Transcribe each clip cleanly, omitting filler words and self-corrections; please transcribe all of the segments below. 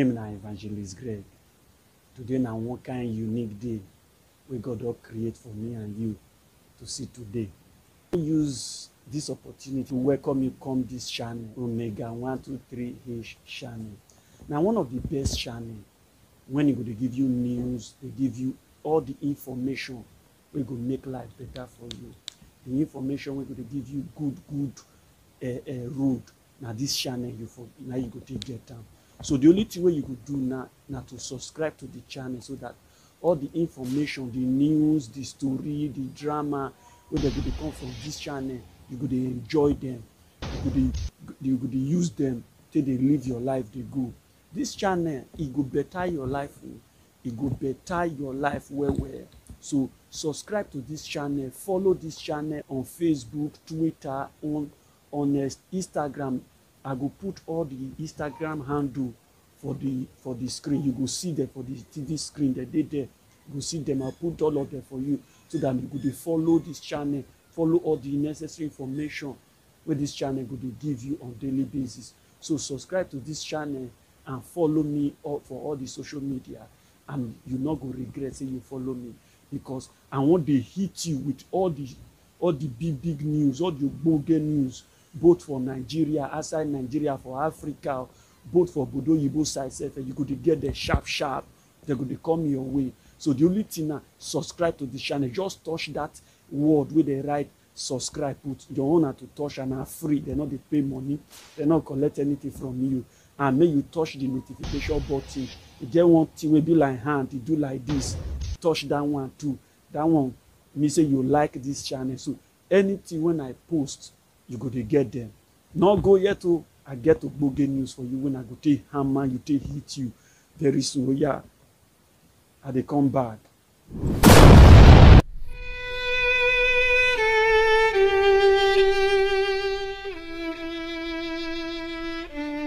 name is Evangelist Greg. Today na one kind unique day we God don create for me and you to see today. I use this opportunity to welcome you come this channel, Omega 123H channel. Now one of the best channel when it go to give you news, they give you all the information we go make life better for you. The information we go to give you good road. Now this channel now you go to get them. So the only thing you could do now to subscribe to the channel so that all the information, the news, the story, the drama, where they go to come from this channel, you go to enjoy them. You go to use them till they live your life. They go. This channel, it go better your life. It go better your life well. So subscribe to this channel. Follow this channel on Facebook, Twitter, on Instagram. I go put all the Instagram handle for the screen. You go see them for the TV screen. They did there. You go see them. I'll put all of them for you so that you go to follow this channel, follow all the necessary information where this channel go to give you on daily basis. So subscribe to this channel and follow me for all the social media. And you're not going to regret saying you follow me, because I want to hit you with all the big news, all the bogus news, both for Nigeria, outside Nigeria, for Africa, both for Bodo Yibo side, and you go to get the sharp. They're going to come your way. So the only thing now, subscribe to this channel. Just touch that word where they write subscribe. Put your own to touch and are free. They're not they pay money. They're not collect anything from you. And make you touch the notification button. You get one thing will be like hand. You do like this. Touch that one too. That one me say you like this channel. So anything when I post, you go to get them. Not go yet to I get to bogus news for you when I go take hammer, you take hit you very soon. Yeah. And they come back.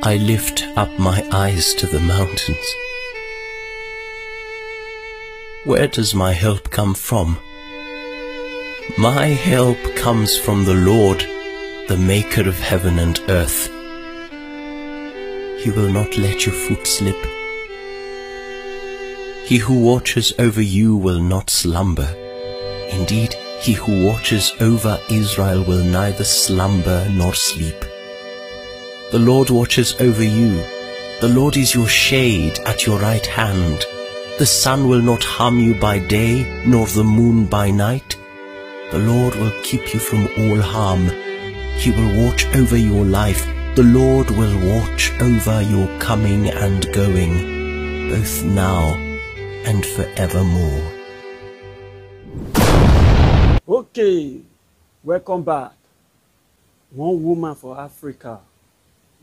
I lift up my eyes to the mountains. Where does my help come from? My help comes from the Lord, the maker of heaven and earth. He will not let your foot slip. He who watches over you will not slumber. Indeed, he who watches over Israel will neither slumber nor sleep. The Lord watches over you. The Lord is your shade at your right hand. The sun will not harm you by day, nor the moon by night. The Lord will keep you from all harm. He will watch over your life. The Lord will watch over your coming and going, both now and forevermore. Okay, welcome back. One woman for Africa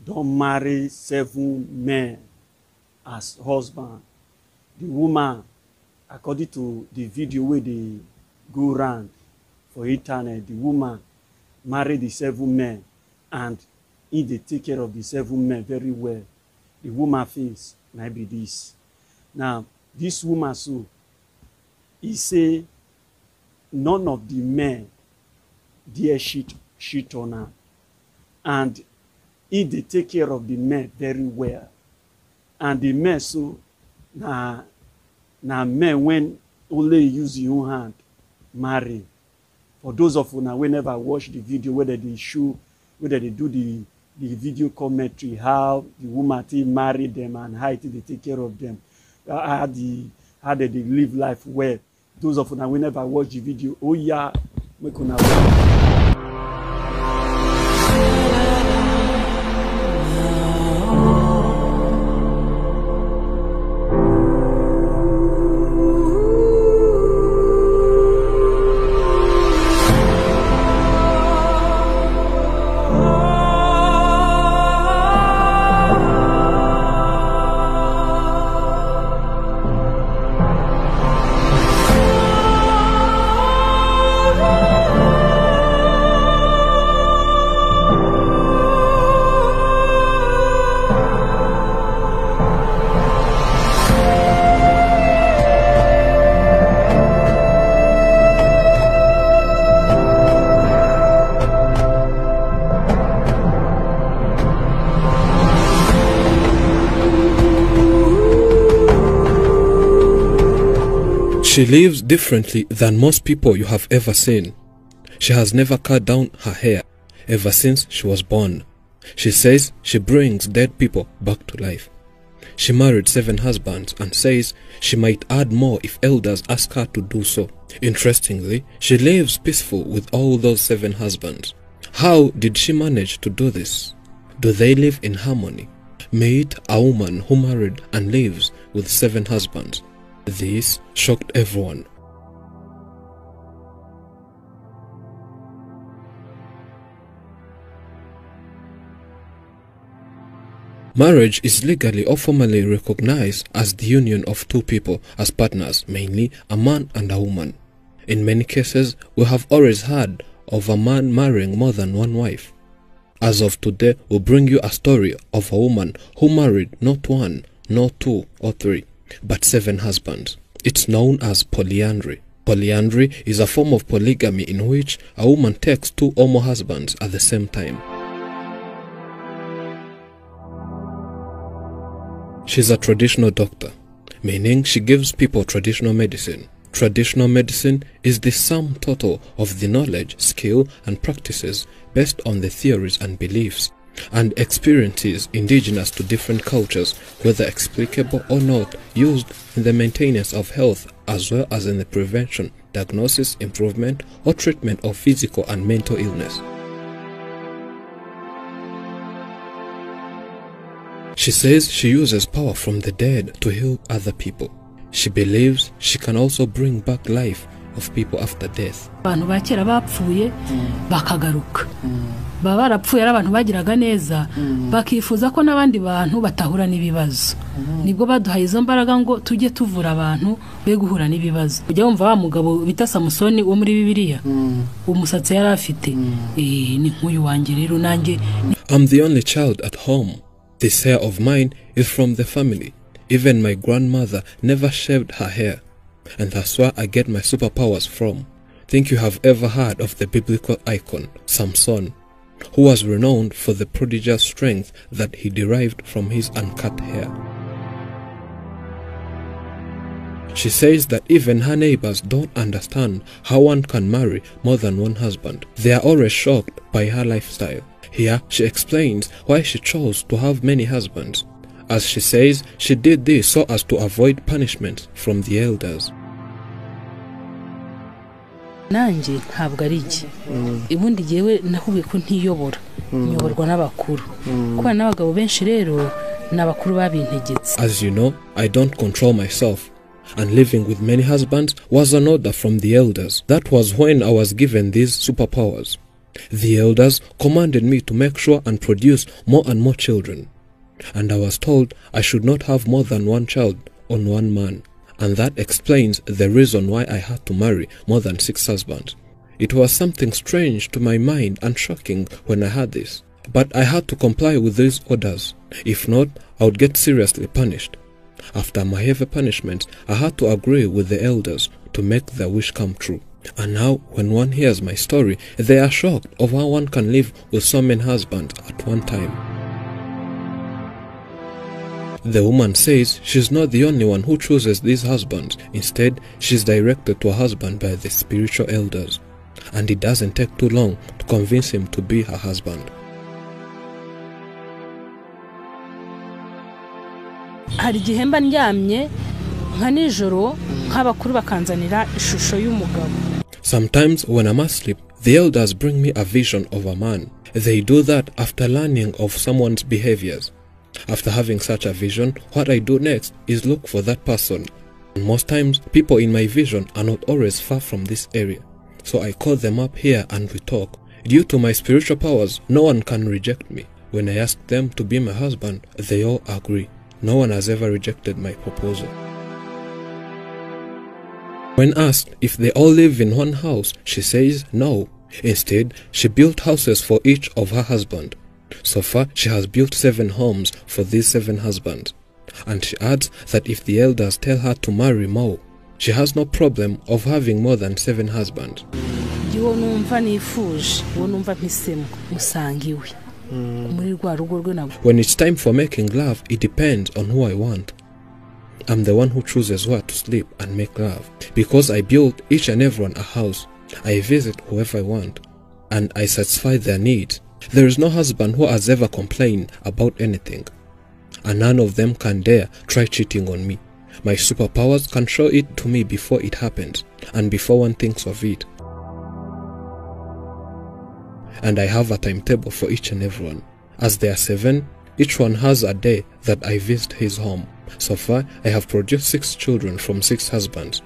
don't marry 7 men as husband. The woman, according to the video where they go around for internet, the woman married the 7 men and they take care of the 7 men very well. The woman face might be this. Now, this woman, so he say none of the men dare shit on her, and they take care of the men very well. And the men so na men when only use your own hand marry. For those of you now we never watch the video whether they show, whether they do the video commentary, how the woman marry them and how they take care of them, how they live life well. Those of you now we never watch the video. Oh yeah, we can watch. She lives differently than most people you have ever seen. She has never cut down her hair ever since she was born. She says she brings dead people back to life. She married 7 husbands and says she might add more if elders ask her to do so. Interestingly, she lives peaceful with all those 7 husbands. How did she manage to do this? Do they live in harmony? Meet a woman who married and lives with 7 husbands. This shocked everyone. Marriage is legally or formally recognized as the union of 2 people as partners, mainly a man and a woman. In many cases, we have always heard of a man marrying more than 1 wife. As of today, we'll bring you a story of a woman who married not 1, not 2 or 3, but 7 husbands. It's known as polyandry. Polyandry is a form of polygamy in which a woman takes 2 or more husbands at the same time. She's a traditional doctor, meaning she gives people traditional medicine. Traditional medicine is the sum total of the knowledge, skill, and practices based on the theories and beliefs and experiences indigenous to different cultures, whether explicable or not, used in the maintenance of health as well as in the prevention, diagnosis, improvement, or treatment of physical and mental illness. She says she uses power from the dead to heal other people. She believes she can also bring back life of people after death. Abantu bakera bapfuye bakagaruka. Baba barapfuye ari abantu bagiraga neza bakifuza ko nabandi bantu batahura n'ibibazo. Nibwo baduhaye izo mbaraga ngo tujye tuvura abantu be guhura n'ibibazo. Ujya wumva wa mugabo bita Samusoni wo muri Bibiliya. Umusatsi yari afite ni nk'uyu wanjye rero nanjye. I'm the only child at home. This hair of mine is from the family. Even my grandmother never shaved her hair, and that's where I get my superpowers from. Think you have ever heard of the biblical icon, Samson, who was renowned for the prodigious strength that he derived from his uncut hair. She says that even her neighbors don't understand how one can marry more than 1 husband. They are always shocked by her lifestyle. Here, she explains why she chose to have many husbands. As she says, she did this so as to avoid punishment from the elders. Nanjye ntabwo ari iki. Ibundi jewe nahuye ko ntiyobora. Nyoborwa n'abakuru. Kuba n'abagabo benshi rero n'abakuru babintegetse. As you know, I don't control myself. And living with many husbands was an order from the elders. That was when I was given these superpowers. The elders commanded me to make sure and produce more and more children. And I was told I should not have more than 1 child on 1 man. And that explains the reason why I had to marry more than 6 husbands. It was something strange to my mind and shocking when I heard this. But I had to comply with these orders. If not, I would get seriously punished. After my heavy punishments, I had to agree with the elders to make their wish come true. And now, when one hears my story, they are shocked of how one can live with so many husbands at one time. The woman says she's not the only one who chooses these husbands. Instead, she's directed to a husband by the spiritual elders. And it doesn't take too long to convince him to be her husband. Hari igihe mba ndyamye nka nijoro nk'abakuru bakanzanira ishusho y'umugabo. Sometimes when I'm asleep, the elders bring me a vision of a man. They do that after learning of someone's behaviors. After having such a vision, what I do next is look for that person. And most times, people in my vision are not always far from this area. So I call them up here and we talk. Due to my spiritual powers, no one can reject me. When I ask them to be my husband, they all agree. No one has ever rejected my proposal. When asked if they all live in one house, she says no. Instead, she built houses for each of her husbands. So far, she has built 7 homes for these 7 husbands. And she adds that if the elders tell her to marry more, she has no problem of having more than 7 husbands. When it's time for making love, it depends on who I want. I'm the one who chooses where to sleep and make love. Because I build each and everyone a house, I visit whoever I want, and I satisfy their needs. There is no husband who has ever complained about anything, and none of them can dare try cheating on me. My superpowers can show it to me before it happens, and before one thinks of it. And I have a timetable for each and everyone. As there are 7, each one has a day that I visit his home. So far, I have produced 6 children from 6 husbands,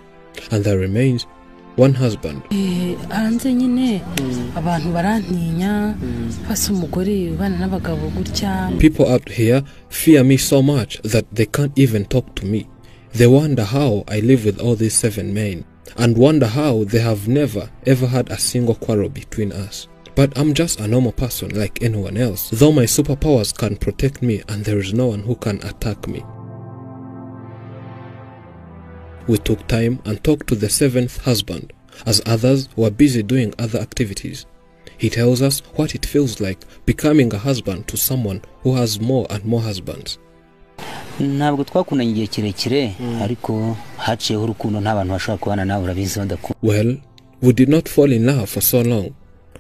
and there remains 1 husband. hanze nyine abantu barantinya fasa umugore bana n'abagabo gutya. People out here fear me so much that they can't even talk to me. They wonder how I live with all these 7 men, and wonder how they have never ever had a single quarrel between us. But I'm just a normal person like anyone else, though my superpowers can protect me and there is no one who can attack me. We took time and talked to the 7th husband, as others were busy doing other activities. He tells us what it feels like becoming a husband to someone who has more and more husbands. Ntabwo twakundanye igihe kirekire ariko haciyeho urukundo nta bantu bashaka kubana nawe urabizi ndakunda. Well, we did not fall in love for so long.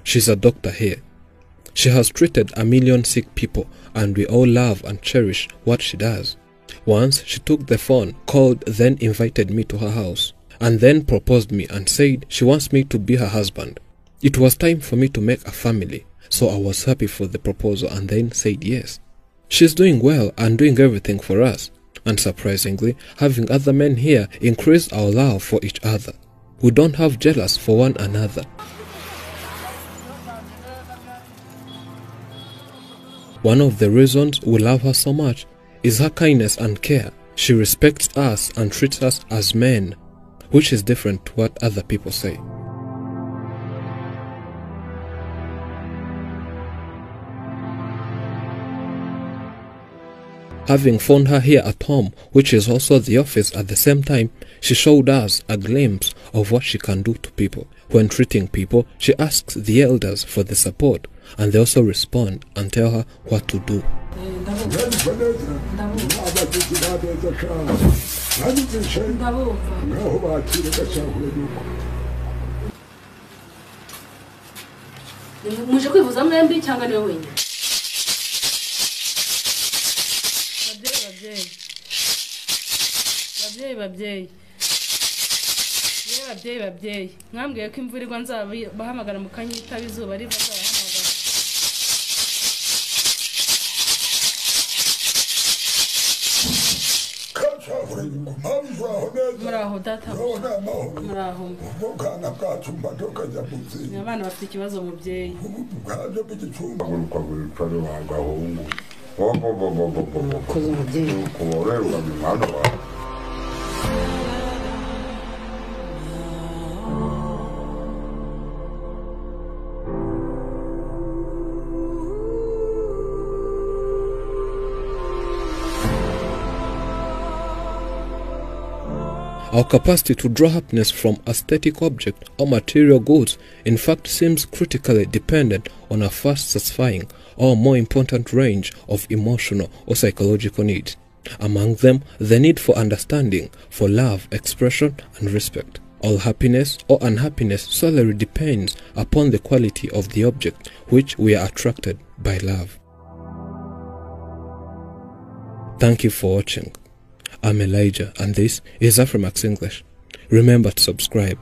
She's a doctor here. She has treated 1 million sick people, and we all love and cherish what she does. Once she took the phone, called, then invited me to her house, and then proposed me and said she wants me to be her husband. It was time for me to make a family, so I was happy for the proposal and then said yes. She's doing well and doing everything for us, and surprisingly, having other men here increased our love for each other. We don't have jealous for one another. One of the reasons we love her so much is her kindness and care. She respects us and treats us as men, which is different to what other people say. Having found her here at home, which is also the office at the same time, she showed us a glimpse of what she can do to people. When treating people, she asks the elders for the support, and they also respond and tell her what to do. Muje kwivuza mwembi cyangwa niwe wenyine? Babyeyi mwambwiye ko imvura igwa nzabahamagara mu kanyita izuba riva nzabahamagara. Muraho data, muraho. Abana bafite ikibazo mubyeyi. Koze mubyeyi. Our capacity to draw happiness from aesthetic objects or material goods in fact seems critically dependent on a fast satisfying or more important range of emotional or psychological needs. Among them, the need for understanding, for love, expression, and respect. All happiness or unhappiness solely depends upon the quality of the object which we are attracted by love. Thank you for watching. I'm Elijah, and this is Afrimax English. Remember to subscribe.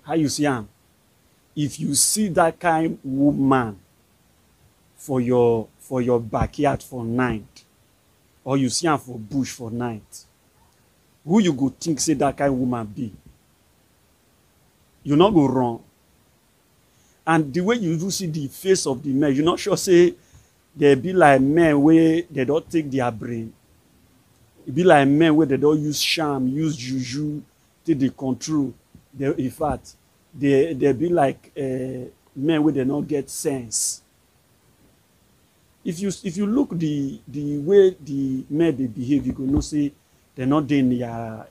How you see am? If you see that kind woman for your backyard for night, or you see am for bush for night, who you go think say that kind woman be? You not go wrong. And the way you do see the face of the men, you not sure say they be like men where they don't take their brain. It be like men where they don't use charm, use juju, take the control. They, in fact, they be like men where they don't get sense. if you look the way the men they behave, you go know say they're not in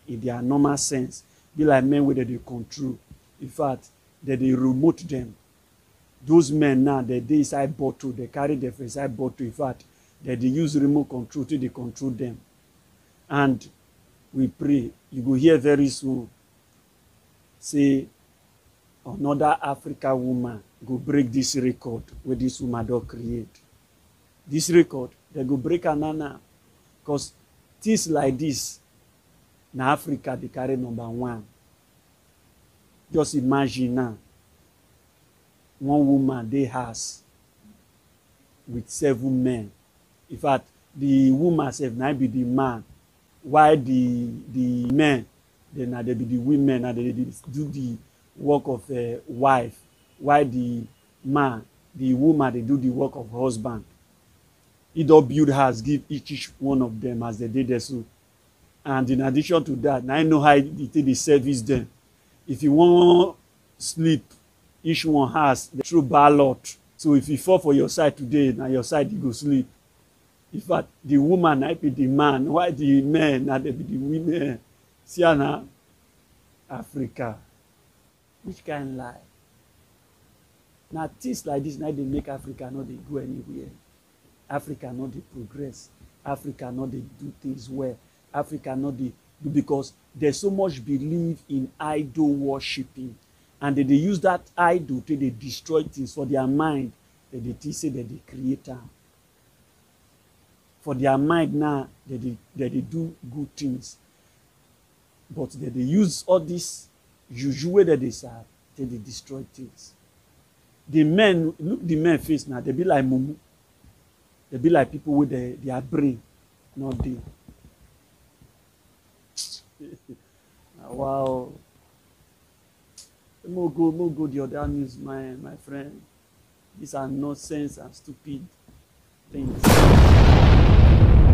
their normal sense. Be like men where they control. In fact, that they remote them. Those men now, they inside bottle, they carry their inside bottle. In fact, that they use remote control to they control them. And we pray, you go hear very soon, say another African woman go break this record where this woman don't create. This record, they go break another. Because things like this, in Africa, they carry number 1. Just imagine now, one woman they has with 7 men. In fact, the woman said now be the man, while the men then they be the women and they do the work of a wife, while the man, the woman they do the work of husband. He don't build house, give each one of them as they did there. So, and in addition to that, now I know how they service them. If you want sleep, each one has the true ballot. So if you fall for your side today, now your side you go sleep. In fact, the woman might be the man, why the men now they be the women. See now, Africa. Which kind of lie? Now things like this now they make Africa not they go anywhere. Africa not they progress. Africa not they do things well. Africa not they do, because there's so much belief in idol worshipping, and they use that idol to they destroy things for their mind. They say that they create them. For their mind now, they do good things, but they use all this usual that they serve, they destroy things. The men, look the men face now, they be like mumu. They be like people with their brain, not they. Wow. More go the other news, my friend. These are nonsense and stupid things.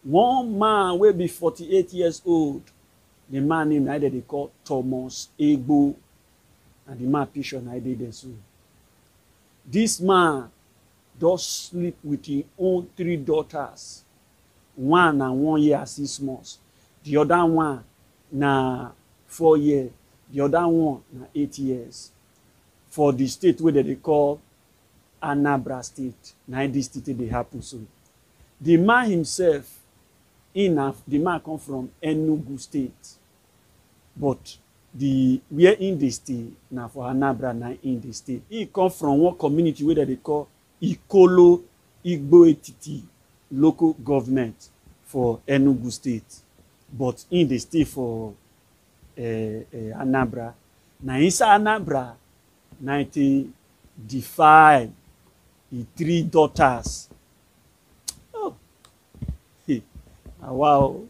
One man will be 48 years old. The man named either they call Thomas Egbo, and the man picture I did there soon. This man does sleep with his own 3 daughters. One na 1 year and 6 months. The other one na 4 years. The other one na 8 years. For the state where they call Anambra State. Now this state they happen so. The man himself, the man come from Enugu State. But where in the state, now for Anambra, now in the state. He come from one community where they call Ikolo Igbo Etiti local government for Enugu State. But in the state for Anambra. Now inside Anambra, 90 defy the 3 daughters. Oh, hey. Wow.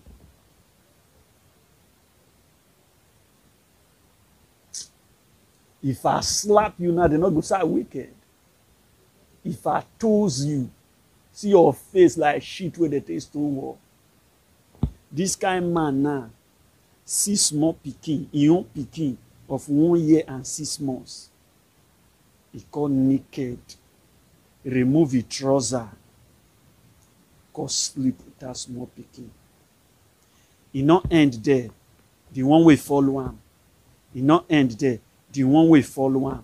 If I slap you now, they're not going to say wicked. If I toss you, see your face like shit where they taste stone. This kind of man now, 6 more picking, young picking of 1 year and 6 months. He called naked, remove his trouser, go sleep with that small picking. He not end there. The one way follow him. He not end there. The one way follow him.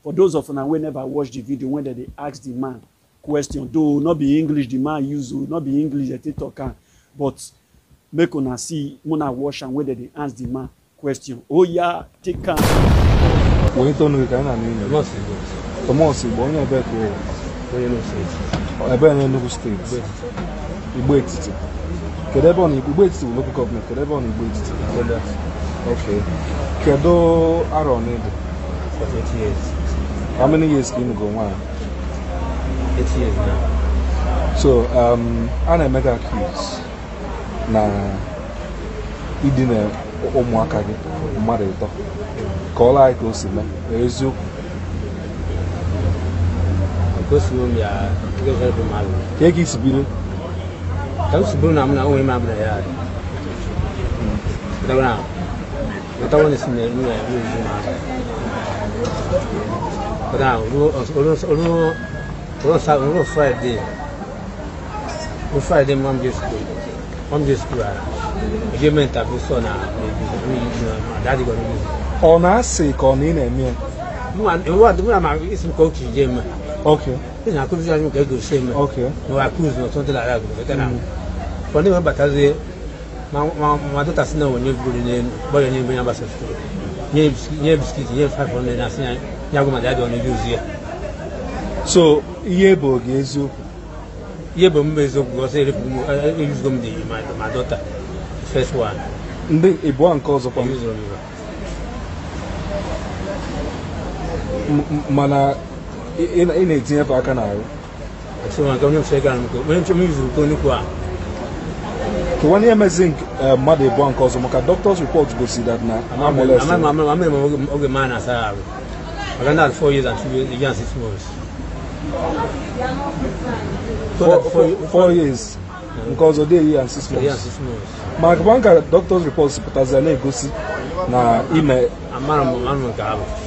For those of you who never watched the video, when they ask the man question, though not be English, the man use not be English they talk, but make una see muna watch and whether they ask the man question. Oh yeah, take care. When you don't know Thomas, born a better way. I bear no state. You wait. Kedebon, you wait to local government. Kedebon, you wait. Okay. Kedo Aaron need for 8 years. How many years can you go on? 8 years now. So, I'm mega accused. Now, he didn't Omuakagi, Marito. Call I go see me. Ezu. Go see me. Take his bill. Those Bruna, I'm not only my brother. But I want to see me. But now, On Friday. On Friday, mom just school. Mom just school. If meant to be son, my daddy going to use. On us, say, Cornina, and me. What do I is some coach, Jim? Okay. Then I could go same. Okay. No, I could not something like that. For never, but as a my daughter's know when you're good in boy and you bring up a school. Near biscuit, near 500, I say, young my dad on the use here. So, Yebo gives you. Yebo was a use my daughter, first one. A one calls upon Mana in a team of Canal. So I'm going to say, when you music go to one year, amazing mother one calls doctor's report to go see that now. I'm a man as I have. I got not 4 years and 2 years, 6 months. 4 years. Because of the year and 6 months. Mark Banker doctor's reports but as I go see na email.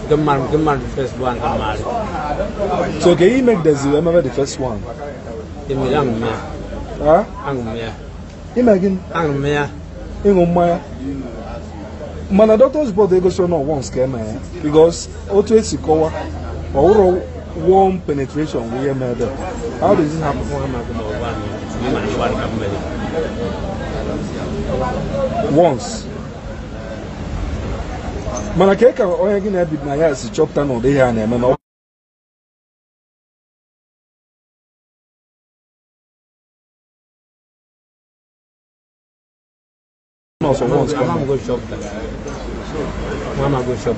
The man first one married. So can you make the remember the first one? Huh? Imagine Maya. Man, a doctor's report they go show no one scare man because always you cover or warm penetration we murder. How does it happen? Once. Man, I can't again a bit my ass chopped down on the hair and no. No, so once. Mama go shop. Mama go shop.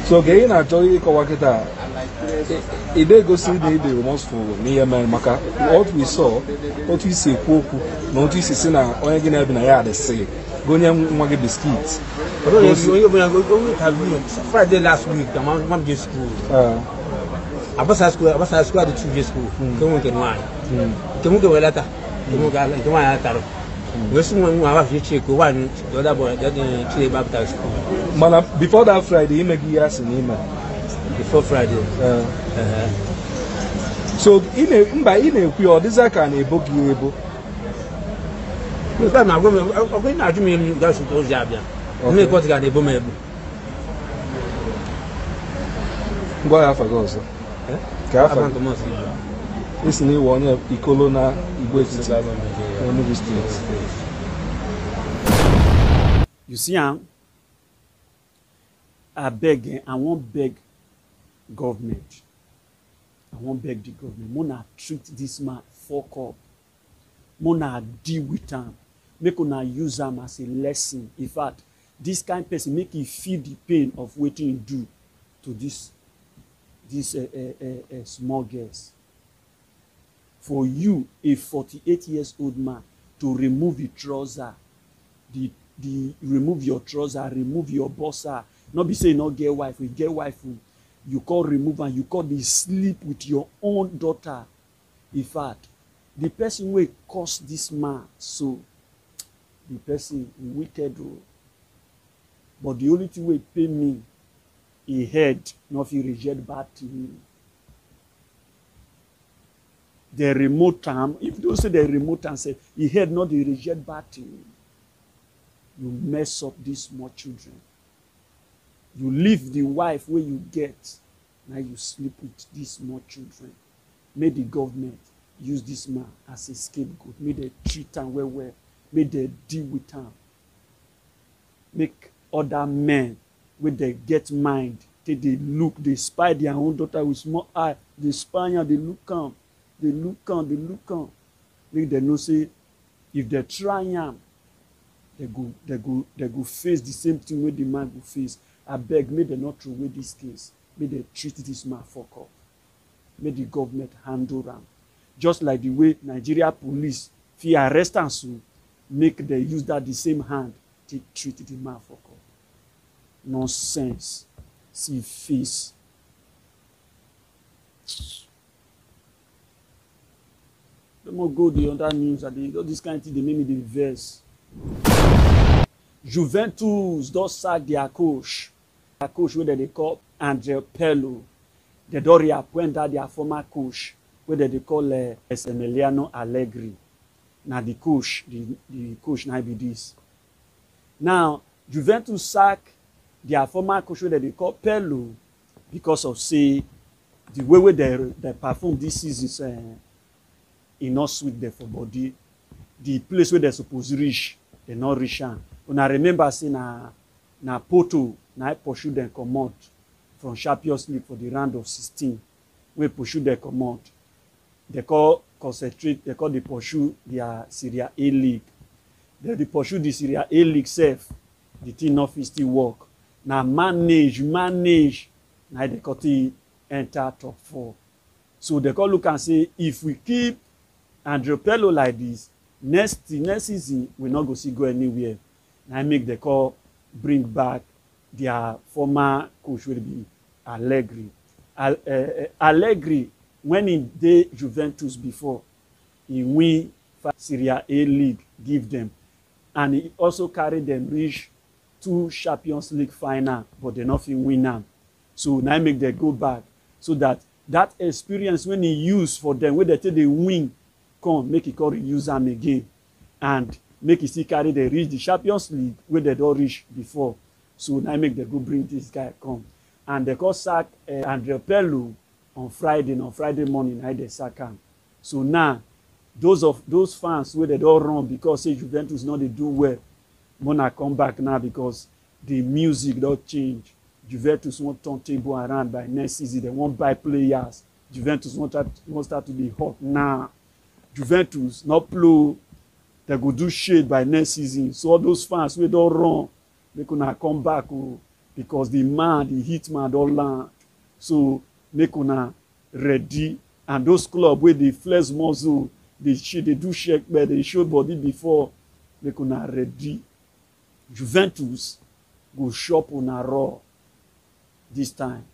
So again, I tell you, Kawakita, it did go see the remorseful near man Maka. What we saw, what we see, Poku, notice is in our Oregon Abinaya, say, Gonyam Waggy biscuits. Friday last week, the mom just school. I was at school, to 2 years school. Don't get mine. Don't go a letter. Don't want we soon have to check one, the other boy that in baptized school. Before that Friday, he make years in him. Before Friday. So, in a pure desire, a book you able. I'm going to mean that's what Jabia. Only got a bomb. Go ahead, sir. Careful. This new one, Icolona, You see, I beg, I won't beg government. I won't beg the government. Mona treat this man fuck up. Mona deal with him. Make una use him as a lesson. In fact, this kind of person make you feel the pain of what you do to this small girls. For you, a 48 years old man, to remove your trouser, remove your trouser, remove your boxer, not be saying not get wife, you get wife, you call remove and you call the sleep with your own daughter. In fact, the person will curse this man, so the person wicked. But the only thing will pay me, he head, not if he reject bad to me. The remote time, if you don't say the remote time, say he heard not the reject battle, you mess up these small children. You leave the wife where you get, now you sleep with these small children. May the government use this man as a scapegoat. May they treat him well. May they deal with him. Make other men when they get mind, they look, they spy their own daughter with small eye, they spy and they look on. They look on. Make them know say if they try them, they go face the same thing where the man go face. I beg, may they not throw away this case. May they treat this man fuck up. May the government handle them. Just like the way Nigeria police, if you arrest them soon, make them use that the same hand to treat the man fuck up. Nonsense. See face. Let me go the other news. All this kind of thing, they make me the verse. Juventus don't sack their coach. Their coach, whether they call Andrea Pirlo, they don't reappoint that their former coach, where they call Emiliano Allegri. Now the coach now be this. Now, Juventus sack their former coach, where they call Pirlo, because of, say, the way they perform this season is not sweet there for body. The place where they're supposed to reach, they not reach. When I remember, say, na Porto, na pursue them come out from Champions League for the round of 16. We pursue them come out. They pursue their Serie A league. They pursue the Serie A league safe. The team not still work. Now manage. Now they got to enter top 4. So they can look and say, if we keep Andrea Pirlo like this, next season we not go anywhere. Now make the call bring back their former coach will be Allegri. Allegri, when he did Juventus before, he win Serie A league, give them, and he also carried them reach 2 Champions League final, but they nothing win them. So now make them go back, so that experience when he use for them, when they tell they win, come make it call reuse them again, and make it still carry they reach the Champions League where they don't reach before. So now make them go bring this guy come, and they call sack Andrea Pirlo on Friday morning. Now they sack him. So now those fans where they don't run because say Juventus not they do well, wanna come back now because the music don't change. Juventus won't turn table around by next season. They won't buy players. Juventus won't start to be hot now. Juventus not play. They go do shade by next season. So all those fans we don't run, they gonna come back because the hit man don't land. So make una ready. And those clubs where they flex muscle, they do shake, but they show body before. Make una ready. Juventus go shop on a raw this time.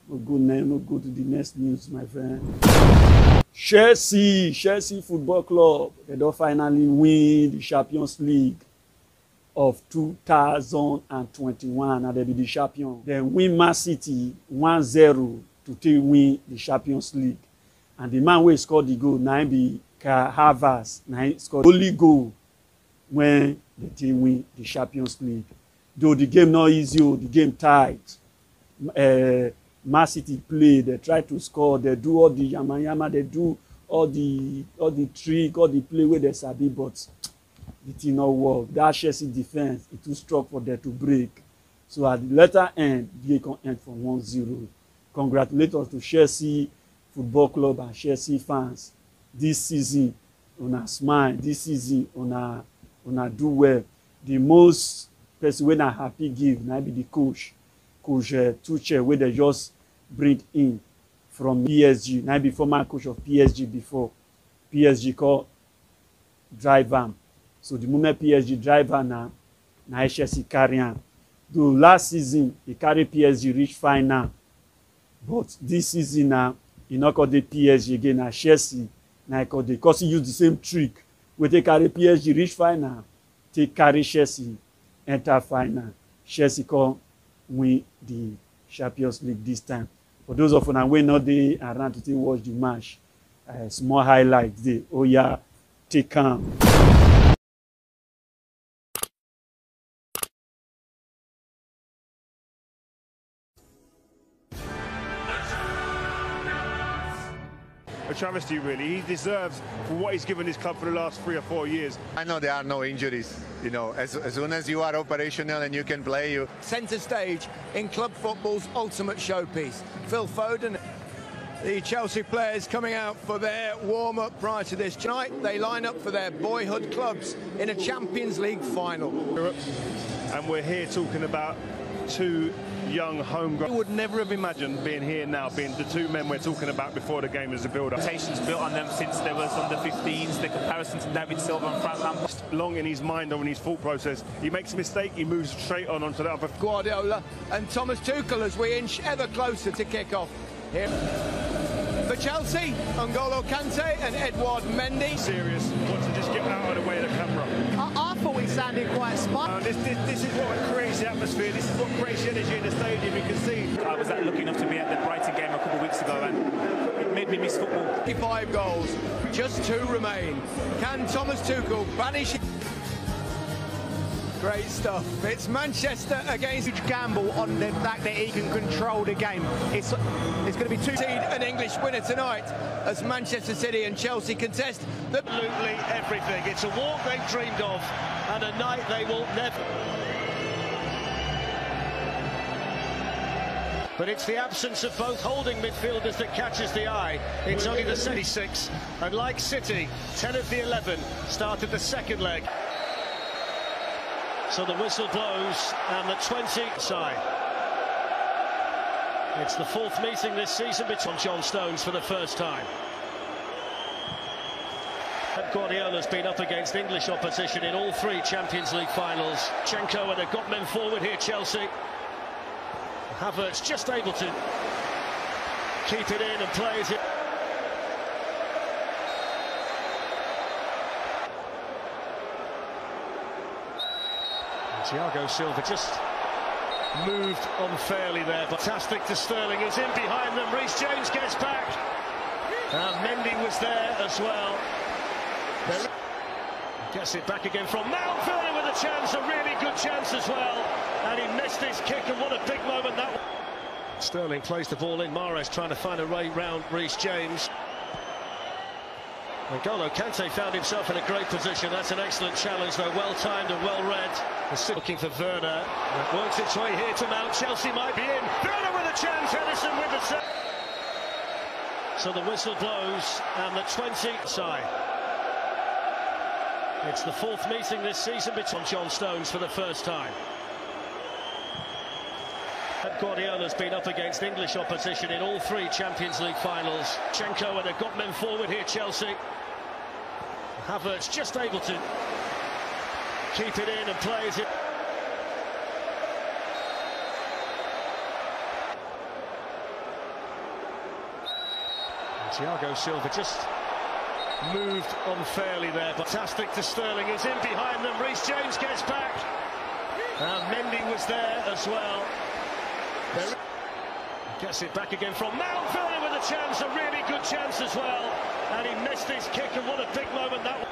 No go to the next news, my friend. Chelsea Football Club, they don't finally win the Champions League of 2021, and they be the champion. They win Man City 1-0 to take win the Champions League. And the man who scored the goal, now be Kai Havertz, now scored the only goal when the team win the Champions League. Though the game not easy, the game tight. Man City play, they try to score, they do all the yama, they do all the trick, all the play where they sabi, but the team not work. That Chelsea defense, it too strong for them to break. So at the latter end, they can end from 1-0. Congratulations to Chelsea Football Club and Chelsea fans. This season, una smile. This season, una do well. The most person when I happy give, now be the coach Tuchel, where they just bring in from PSG. Now be former coach of PSG before. PSG call drive him. So the moment PSG drive him now Chelsea carry him. Though last season he carry PSG reach final, but this season now he not call the PSG again. Now Chelsea now call the, because he use the same trick. When they carry PSG reach final, they carry Chelsea enter final. Chelsea come win the Champions League this time. For those of you who not there around to watch the match, small highlights there. Oh yeah, take calm. A travesty, really. He deserves for what he's given his club for the last 3 or 4 years. I know there are no injuries. You know, as soon as you are operational and you can play, you... Centre stage in club football's ultimate showpiece. Phil Foden, the Chelsea players coming out for their warm-up prior to this. Tonight, they line up for their boyhood clubs in a Champions League final. And we're here talking about 2 young homegrown. I would never have imagined being here now, being the 2 men we're talking about before the game as a build-up. Expectations built on them since they was under 15s, the comparison to David Silva and Frank Lampard. Long in his mind or in his thought process, he makes a mistake, he moves straight onto the other. Guardiola and Thomas Tuchel as we inch ever closer to kick-off here. For Chelsea, N'Golo Kante and Edouard Mendy. Serious, want to just get out of the way of the camera. I thought we sounded quite smart. This is what creates the atmosphere, this is what creates the energy in the stadium, you can see. I was lucky enough to be at the Brighton game a couple of weeks ago and it made me miss football. 55 goals, just 2 remain. Can Thomas Tuchel banish... Great stuff. It's Manchester against gamble on the fact that he can control the game. It's going to be an English winner tonight as Manchester City and Chelsea contest absolutely everything. It's a walk they've dreamed of and a night they will never. But it's the absence of both holding midfielders that catches the eye. It's only the 76, and like City, 10 of the 11 started the second leg. So the whistle blows, and the 20 side. It's the 4th meeting this season between John Stones for the first time. Pep Guardiola's been up against English opposition in all 3 Champions League finals. Chenko, and they've got men forward here, Chelsea. Havertz just able to keep it in and plays it. Thiago Silva just moved unfairly there. Fantastic to Sterling, who's in behind them. Reece James gets back. Mendy was there as well. Gets it back again from Mount. Werner with a chance, a really good chance as well. And he missed his kick, and what a big moment that was. Sterling plays the ball in. Mahrez trying to find a way round Reece James. N'Golo Kante found himself in a great position. That's an excellent challenge, though, well timed and well read. Looking for Werner. It works its way here to Mount. Chelsea might be in. Werner with a chance. Henderson with the set. So the whistle blows, and the 20 side. It's the 4th meeting this season between John Stones for the first time. Pep Guardiola's been up against English opposition in all 3 Champions League finals. Chenko, and they've got men forward here, Chelsea. Havertz just able to keep it in and plays it. And Thiago Silva just moved unfairly there. Fantastic to Sterling, who's in behind them. Reece James gets back. Mendy was there as well. Gets it back again from Mount. Werner with a chance, a really good chance as well. And he missed his kick, and what a big moment that was.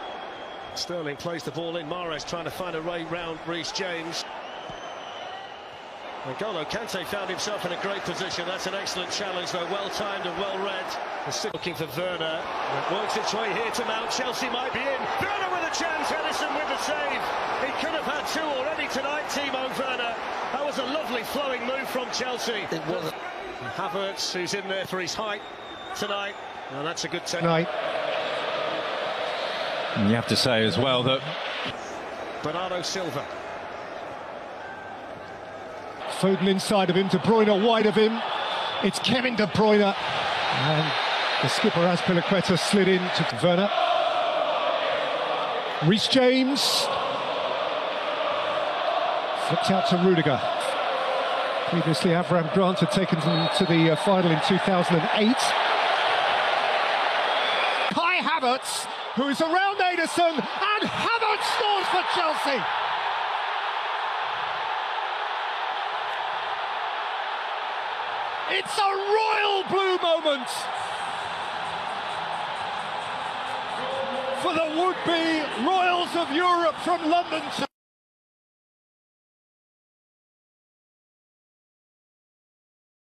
Sterling plays the ball in. Mahrez trying to find a way round Reece James. N'Golo Kante found himself in a great position. That's an excellent challenge, though, well timed and well read. Looking for Werner. It works its way here to Mount. Chelsea might be in. Werner with a chance. Henderson with the save. He could have had 2 already tonight, Timo Werner. That was a lovely flowing move from Chelsea. It was. Havertz, who's in there for his height tonight. And that's a good technique. And you have to say as well that Bernardo Silva. Foden inside of him, De Bruyne wide of him. It's Kevin De Bruyne. And the skipper Azpilicueta slid in to Werner. Reece James. Flipped out to Rudiger. Previously, Avram Grant had taken them to the final in 2008. Kai Havertz, who is around Ederson, and Havertz scores for Chelsea. It's a royal blue moment for the would-be royals of Europe from London to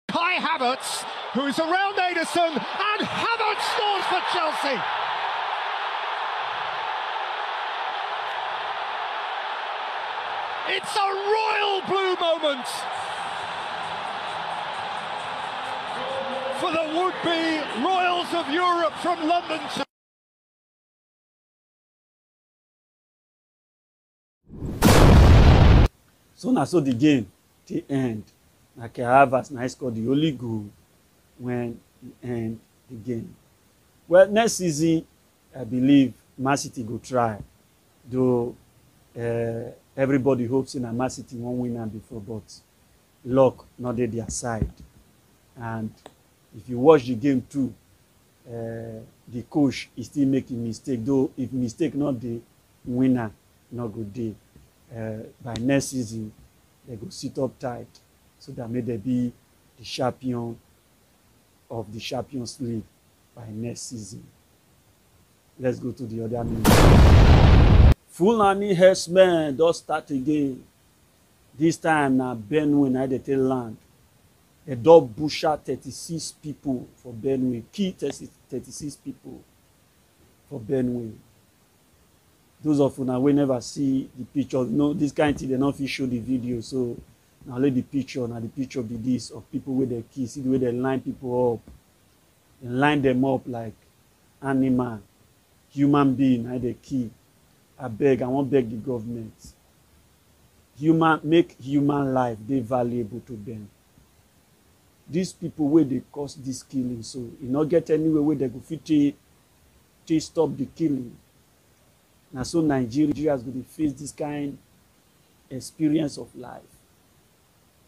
Kai Havertz, who is around Ederson, and Havertz scores for Chelsea. It's a royal blue moment for the would-be royals of Europe from London to So now so the game the end. Like Havertz now scored the only goal when he end the game. Well, next season I believe Man City go try. Though everybody hopes in Man City won't win am before, but luck not at their side. And if you watch the game too, the coach is still making mistake, though if mistake not the winner not good day. By next season they go sit up tight so that may they be the champion of the Champions League by next season. Let's go to the other news. Fulani herdsmen don't start again. This time now Benue na dey take land. They don butcher 36 people for Benue, kill 36 people for Benue. Those of you now will never see the picture. No, this kind of thing they not fit show the video. So now let the picture. Now the picture be this of people with their kill. See the way they line people up. They line them up like animal, human being. Now they kill. I won't beg the government. Make human life they valuable to them. These people where they cause this killing, so you not get anywhere where they go fit to stop the killing. Now so Nigeria is going to face this kind experience of life.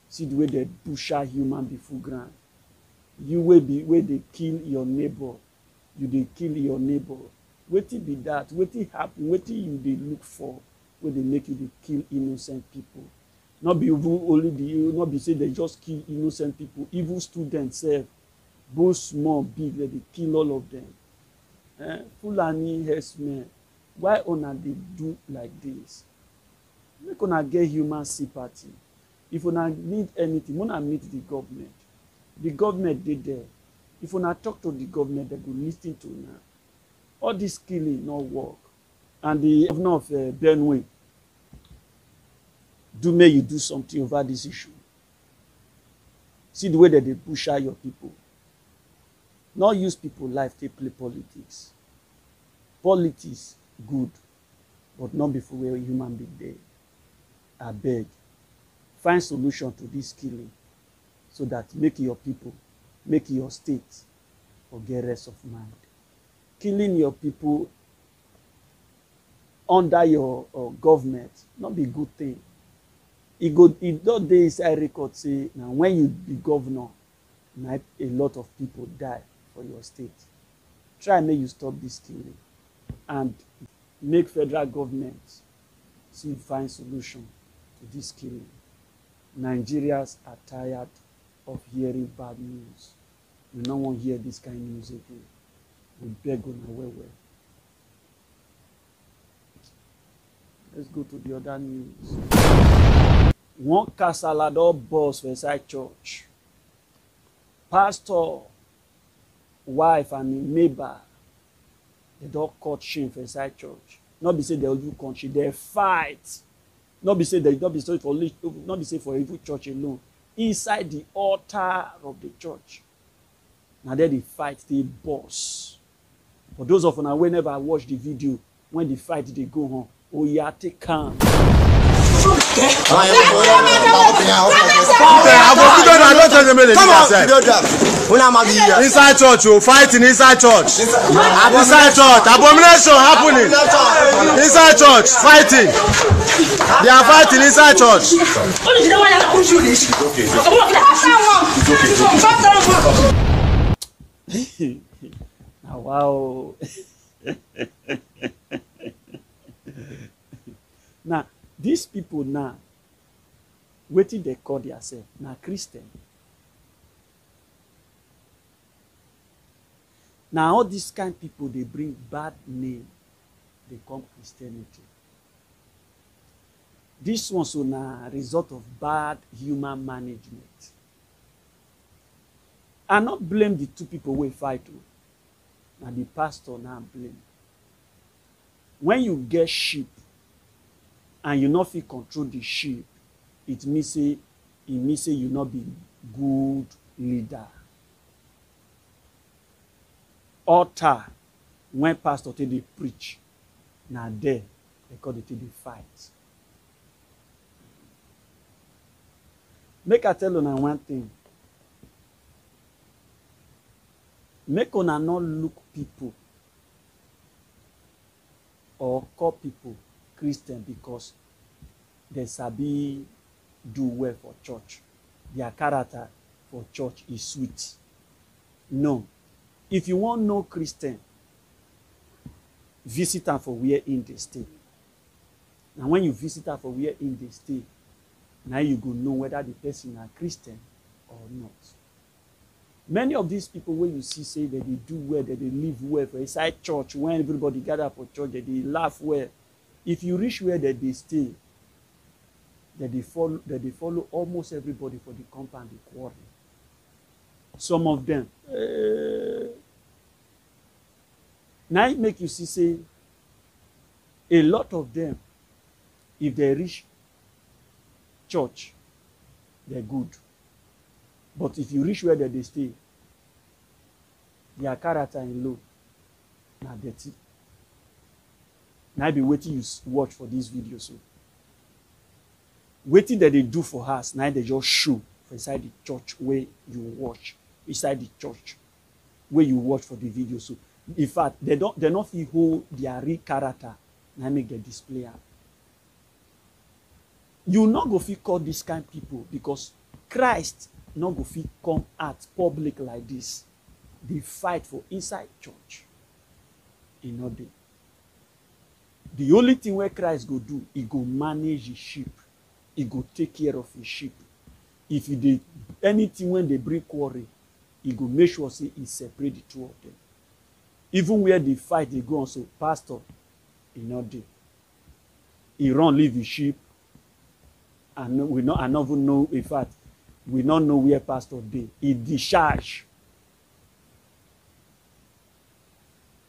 See the way they butcher human before ground. You will be where they kill your neighbor. You they kill your neighbor. What it be that? What it happen? What you they look for? Where they make you they kill innocent people. Not be only not be say they just kill innocent people. Evil students self, both small, big, they kill all of them. Fulani herdsmen, why una they do like this? Make una get human sympathy. If una need anything, una meet the government. The government did there. If una talk to the government, they go listen to una. All this killing not work. And the governor of Benue, may you do something over this issue. See the way that they butcher your people. Not use people life to play politics. Politics good, but not before we're a human being there. I beg, find solution to this killing so that make your people, make your state forget rest of mind. Killing your people under your government not be good thing. It don't dey inside record say now when you be governor, a lot of people die for your state. Try make you stop this killing and make federal government see find solution to this killing. Nigerians are tired of hearing bad news. We don't want to hear this kind of news again. We beg on our way. Let's go to the other news. One casalador boss for inside church. Pastor, wife, and neighbor, they don't cut shame for inside church. Not be say they do country, they fight. Not be say for every church alone. Inside the altar of the church. Now there they fight the boss. For those of you who never watch the video, when the fight they go on, oh yeah, take calm. Inside church, you fighting inside church. Inside church, abomination happening. Inside church, fighting. They are fighting inside church. Wow. Now, these people now, what did they call themselves? Now, Christian. Now, all these kind of people, they bring bad name. They come Christianity. This one's a result of bad human management. I not blame the two people who fight. Now, the pastor now blame. When you get sheep, and you not feel control the sheep, it means say you not be good leader. Altar, when pastor tell they preach, now there they call it the fight. Make I tell you now one thing. Make una not look people or call people Christian because they sabi do well for church. Their character for church is sweet. No. If you want no Christian, visit them for where in they stay. Now when you visit them for where in they stay, now you go know whether the person are Christian or not. Many of these people where you see say that they do well, that they live well for inside church, when everybody gather for church, that they laugh well. If you reach where that they stay, that they follow almost everybody for the compound, they quarrel. Some of them. Now it make you see say a lot of them, if they reach church, they're good. But if you reach where they stay, their character in low, now dirty. Now I be waiting you watch for this video so. Waiting that they do for us, now they just show for inside the church where you watch, inside the church where you watch for the video so. In fact, they not feel hold their real character, now make the display up. You not go feel call this kind of people because Christ not go fit come at public like this. They fight for inside church. You know they. The only thing where Christ go do, he go manage his sheep. He go take care of his sheep. If he did anything when they bring quarrel, he go make sure say he separate the two of them. Even where they fight, they go on so pastor, he not there. He run leave his sheep. And we not even know in fact. We don't know where pastor did. He discharged.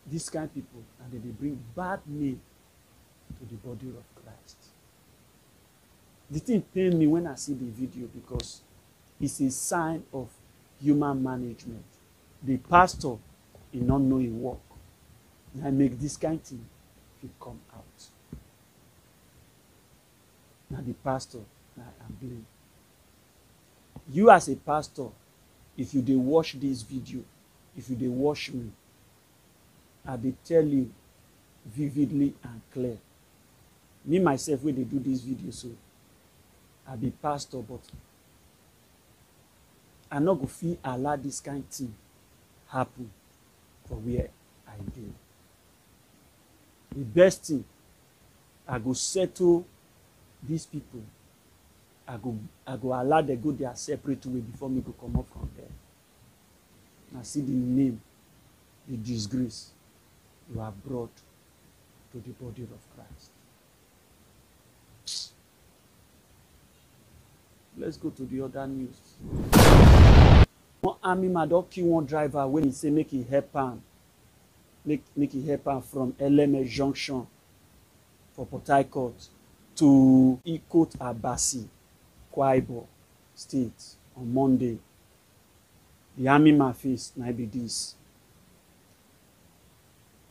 These kind of people, and they bring bad name to the body of Christ. The thing pains me when I see the video because it's a sign of human management. The pastor, he not know his work. And I make this kind of thing to come out. Now the pastor, I blame. You as a pastor, if you dey watch this video, if you dey watch me, I dey tell you vividly and clear. Me myself, when they do this video, so I be pastor, but I not go fit allow this kind of thing happen for where I dey. The best thing, I go settle these people. I go allow them go their separate way before me go come up from there. I see the name, the disgrace you have brought to the body of Christ. Let's go to the other news. One army man don kill one driver when he say make he help am, make he help am from LMS Junction for Port Harcourt to Ikot Abasi, Kwaibo State on Monday. The army man face na be this.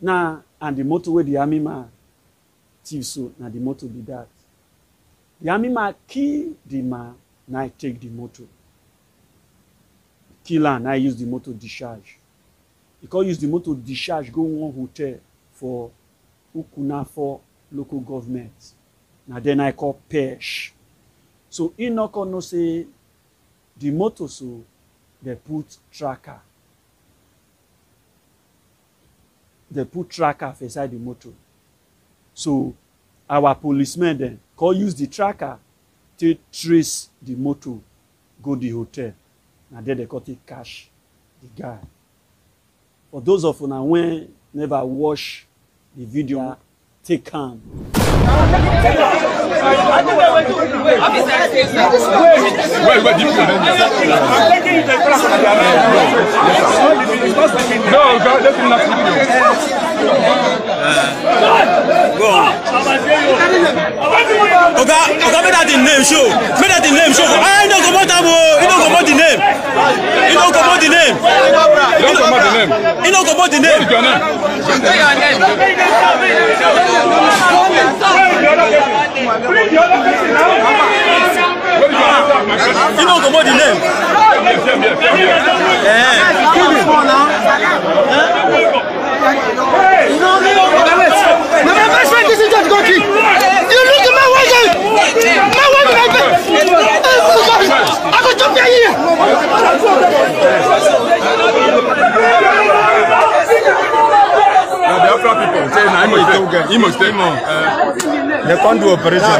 Now, and the motor where the army man thief so, now the motor be that. The army man kill the man, now take the motor. Kill am, now use the motor discharge. He can use the motor discharge, go one hotel for Ukuna for local government. Now then I call Pesh. So he not gonna say the motor so they put tracker. They put tracker inside the motor. So our policemen then can use the tracker to trace the motor, go the hotel. And then they can take cash the guy. For those of you now when never watch the video, take calm. Okay, make that the name show. Make that the name show. I don't come out the name. You don't come out the name. You don't come out the name. You don't come out the name. You don't come out the name. I go jump here. Imo State. They can't do operation.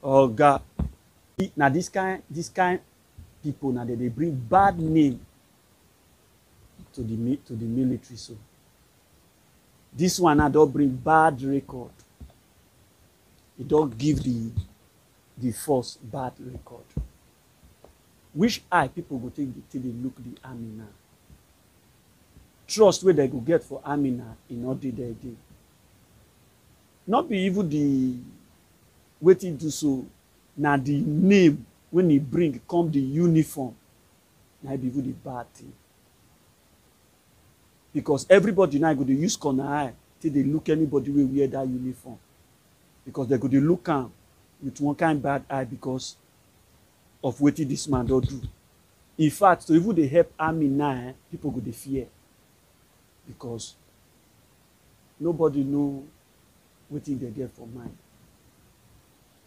Oh God. Now this kind people now they bring bad name to the military. So this one now don't bring bad record. It don't give the force bad record. Which eye people go take till they look the army now. Trust where they go get for army now in order their day. Not be even the waiting do so. Now the name when he bring come the uniform. Now be even the bad thing. Because everybody now go to use corner eye till they look anybody will wear that uniform. Because they go to look am with one kind bad eye because of what this man don't do. In fact, so even they help army now, people go to fear. Because nobody know what they get for mind.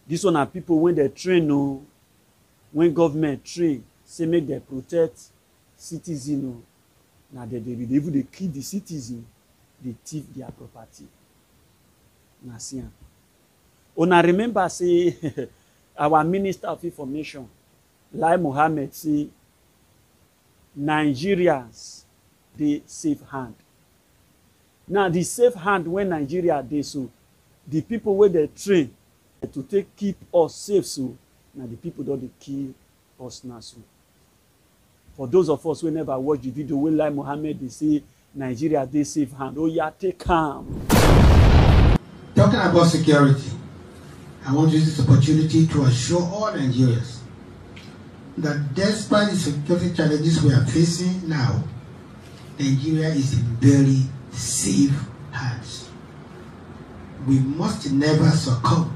This one are people when they train, when government train, say make they protect citizens. Now they even they kill the citizen, they thief their property. Now see. Una remember say our Minister of Information, Lai Muhammad, say Nigerians they safe hand. Now the safe hand when Nigeria they so the people where they train to keep us safe so now the people don't they kill us now so. For those of us who never watch the video where Lai Muhammad they say Nigeria they safe hand. Oh yeah, take calm. Talking about security, I want to use this opportunity to assure all Nigerians that despite the security challenges we are facing now, Nigeria is in very safe hands. We must never succumb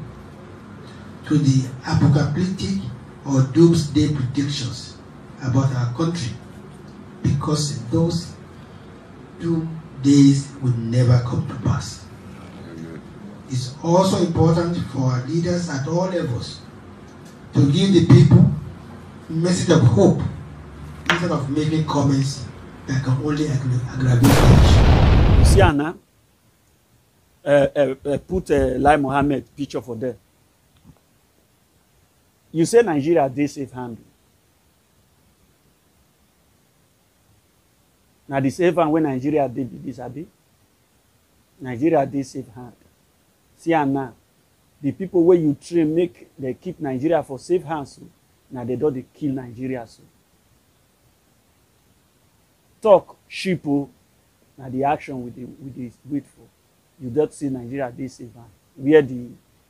to the apocalyptic or doomsday predictions about our country, because those doom days will never come to pass. It's also important for our leaders at all levels to give the people a message of hope instead of making comments that can only aggravate the issue. See, Anna, put Lai Muhammad picture for them. You say Nigeria they safe hand. Now the safe hand when Nigeria they be this abi. Nigeria they safe hand. See now, the people where you train make they keep Nigeria for safe hands. So. Now they don't they kill Nigeria. So. Talk sheeple. Now the action with the wait for. You don't see Nigeria they safe hand. Where the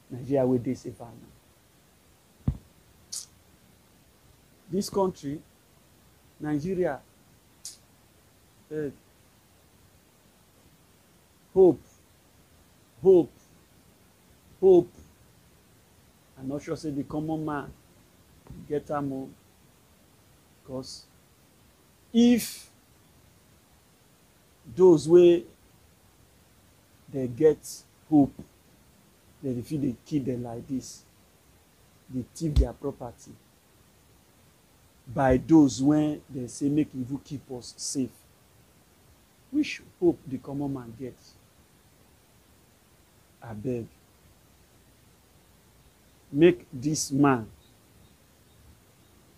Nigeria where they safe hand now. This country, Nigeria, hope. I'm not sure say the common man get am more. Because if those way they get hope, then if they kill them like this, they thief their property. By those when they say make evil keep us safe. Which hope the common man gets? I beg. Make this man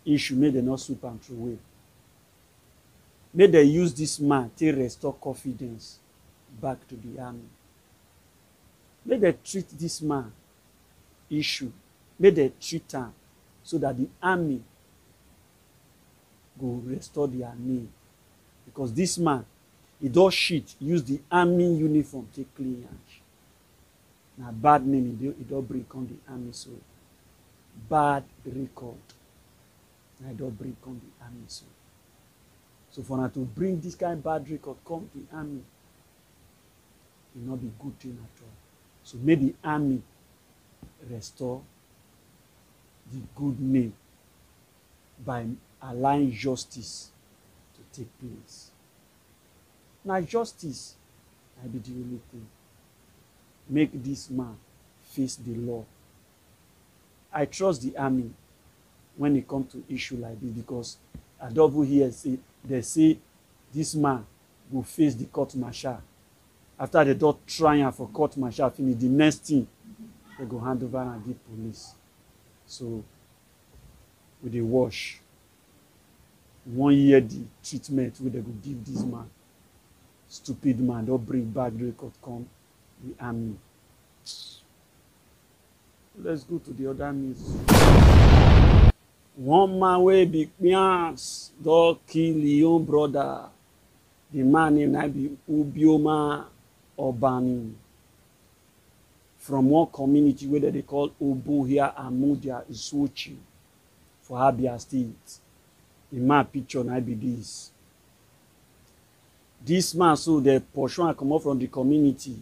issue, may they not sweep and throw away. May they use this man to restore confidence back to the army. May they treat this man issue. May they treat him so that the army go restore their name. Because this man, he does shit, use the army uniform to clean yansh. Now bad name, he don't bring on the army so. Bad record. Now he don't bring on the army so. So for now to bring this kind of bad record come to the army, it will not be good thing at all. So may the army restore the good name by allowing justice to take place. Now justice, I be the only thing. make this man face the law. I trust the army when it comes to issue like this, because I double here they say this man will face the court martial. After they don't try for court martial finish, the next thing they go hand over and give police. So with the wash, 1 year the treatment where they go give this man. Stupid man, don't bring back the record, come the army. Let's go to the other news. One man wey be Kpians don kill his own brother. The man name na be Obioma Obani. From one community where they call Obohia Amudia Isochi for Abia State. The man picture na be this. This man, so the portion come up from the community.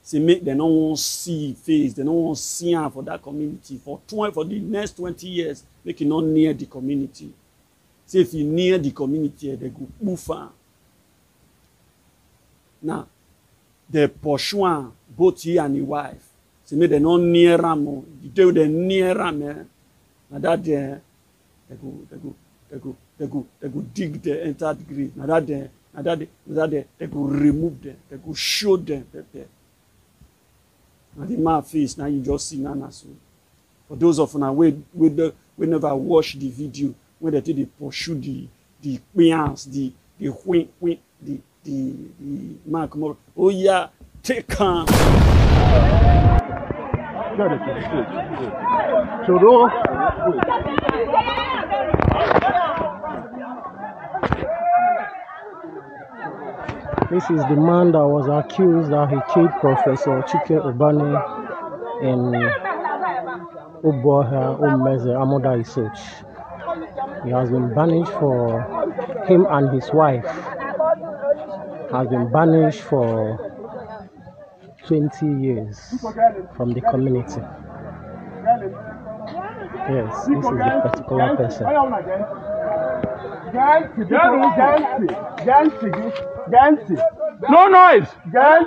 Say make they no want see face, they no want see him for that community for the next 20 years. Make it not near the community. Say if you near the community, they go move on. Now, the portion both he and his wife. Say make they not near him. The day they near him, now that they go dig the entire grave. Now that they go remove them, they go show them. And the man face, now you just see Nana. So for those of you we never watch the video, when they pursue the Kpians, the man come up, oh yeah, take him. This is the man that was accused that he killed Professor Chike Obani in Obohia Umeze Amuda Isoch. He has been banished for him and his wife. Has been banished for 20 years from the community. Yes, this is the particular person. No noise!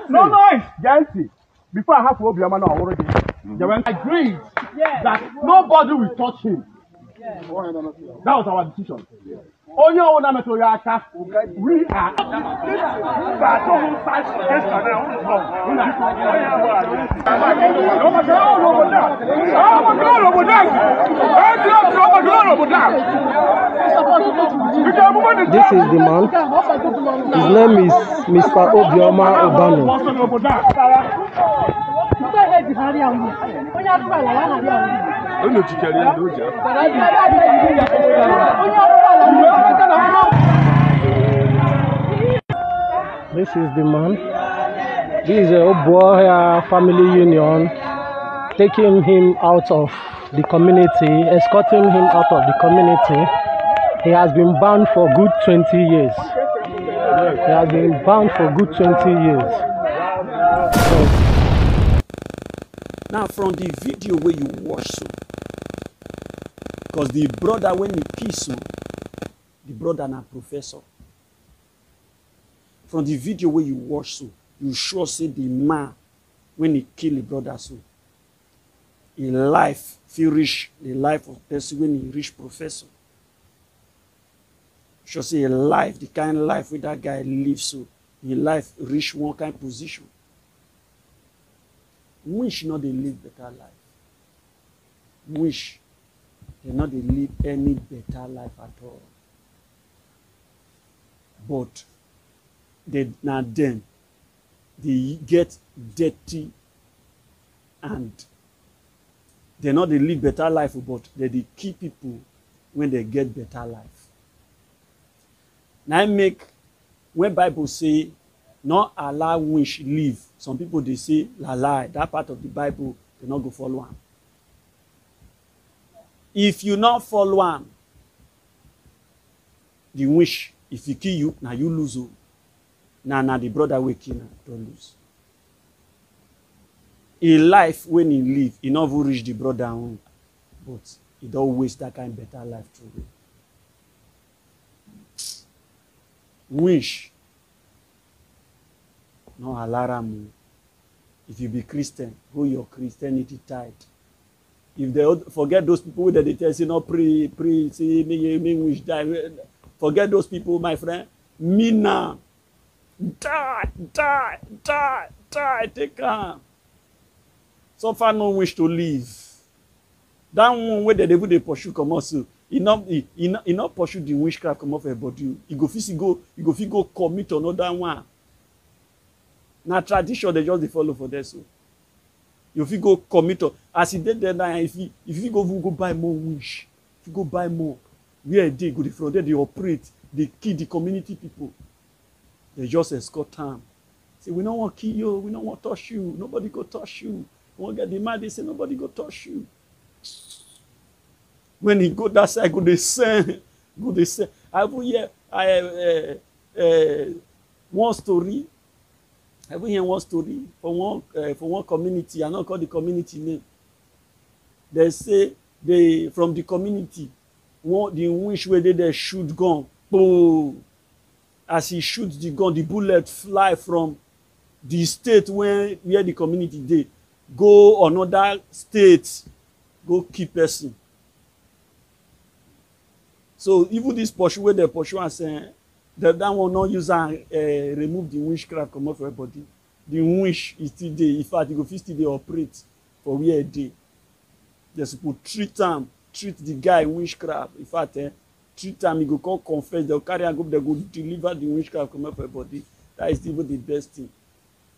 No noise! Jansi. Before I have to open my already, I agreed that nobody will touch him. That was our decision. We This is the man. His name is Mr. Obioma Obani. This is the man. This is a Obohia family union taking him out of the community, escorting him out of the community. He has been banned for good 20 years. He has been banned for good 20 years. Now from the video where you watch, so, because the brother when he kiss so, the brother na professor. From the video where you watch, so you sure see the man when he kill the brother, so in life feel reach the life of person when he reach professor. Sure see a life, the kind of life where that guy lives, so in life reach one kind of position. Wish not they live better life. Wish they not they live any better life at all. But they now then they get dirty and they not they live better life, but they keep people when they get better life. Now I make when Bible say not allow wish live. Some people they say la lie. That part of the Bible they not go follow one. If you not follow one, the wish if he kill you, now you lose. Now the brother will kill him, don't lose. In life when he live, he never reach the brother home, but he don't waste that kind of better life through. Wish no alarm. If you be Christian, go your Christianity tight. If they forget those people that they tell you not pray, say me wish die. Forget those people, my friend. Me now. Die. Take calm. So far no wish to live. That one where the devil they pursue come also. He not pursue the witchcraft come off her body. He go go commit another one. Now tradition they just follow for that so. You fit go commit as he did there now. If you go buy more wish, if you go buy more, where they go from there they operate, they kill the community people. They just escort time. Say we don't want to kill you, we don't want to touch you, nobody go touch you. We won't get the mad, they say nobody go touch you. When he go that side, go they send. I will hear one story. I will hear one story for one community. I not call the community name. They say from the community, the wish where they shoot gun. Boom. As he shoots the gun, the bullet fly from the state where the community dey go another state, go kill person. So even this pursue where they pursue and say that one not use and remove the witchcraft come off her body. The wish is still there. In fact, you go still dey operate for where they. They supposed treat the guy witchcraft. In fact, treat him, he go come confess. They'll carry and go. They go deliver the witchcraft come off her body. That is even the best thing.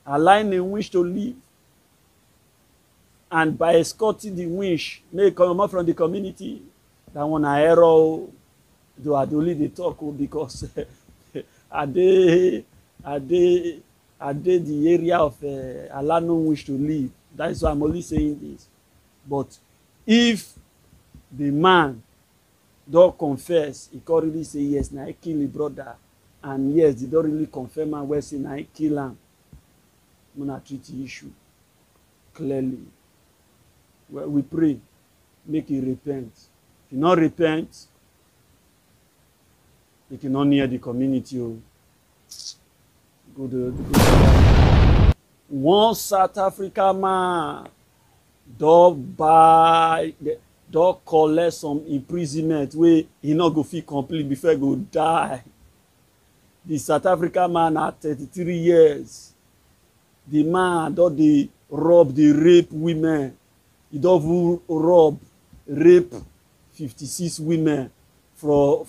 Allowing a wish to live, and by escorting the wish, may come out from the community. That one a error. Do I only they talk because are they the area of Allah no wish to live. That is why I'm only saying this. But if the man don't confess, he can't really say yes, now I kill his brother, and yes, they don't really confirm and well say now I kill him. I'm gonna treat the issue clearly. Well, we pray, make he repent. If he not repent, he cannot near the community. One South Africa man don't collect some imprisonment where he not go feel complete before he go die. The South Africa man at 33 years. The man don't they rob, they rape women. He don't rob, rape 56 women for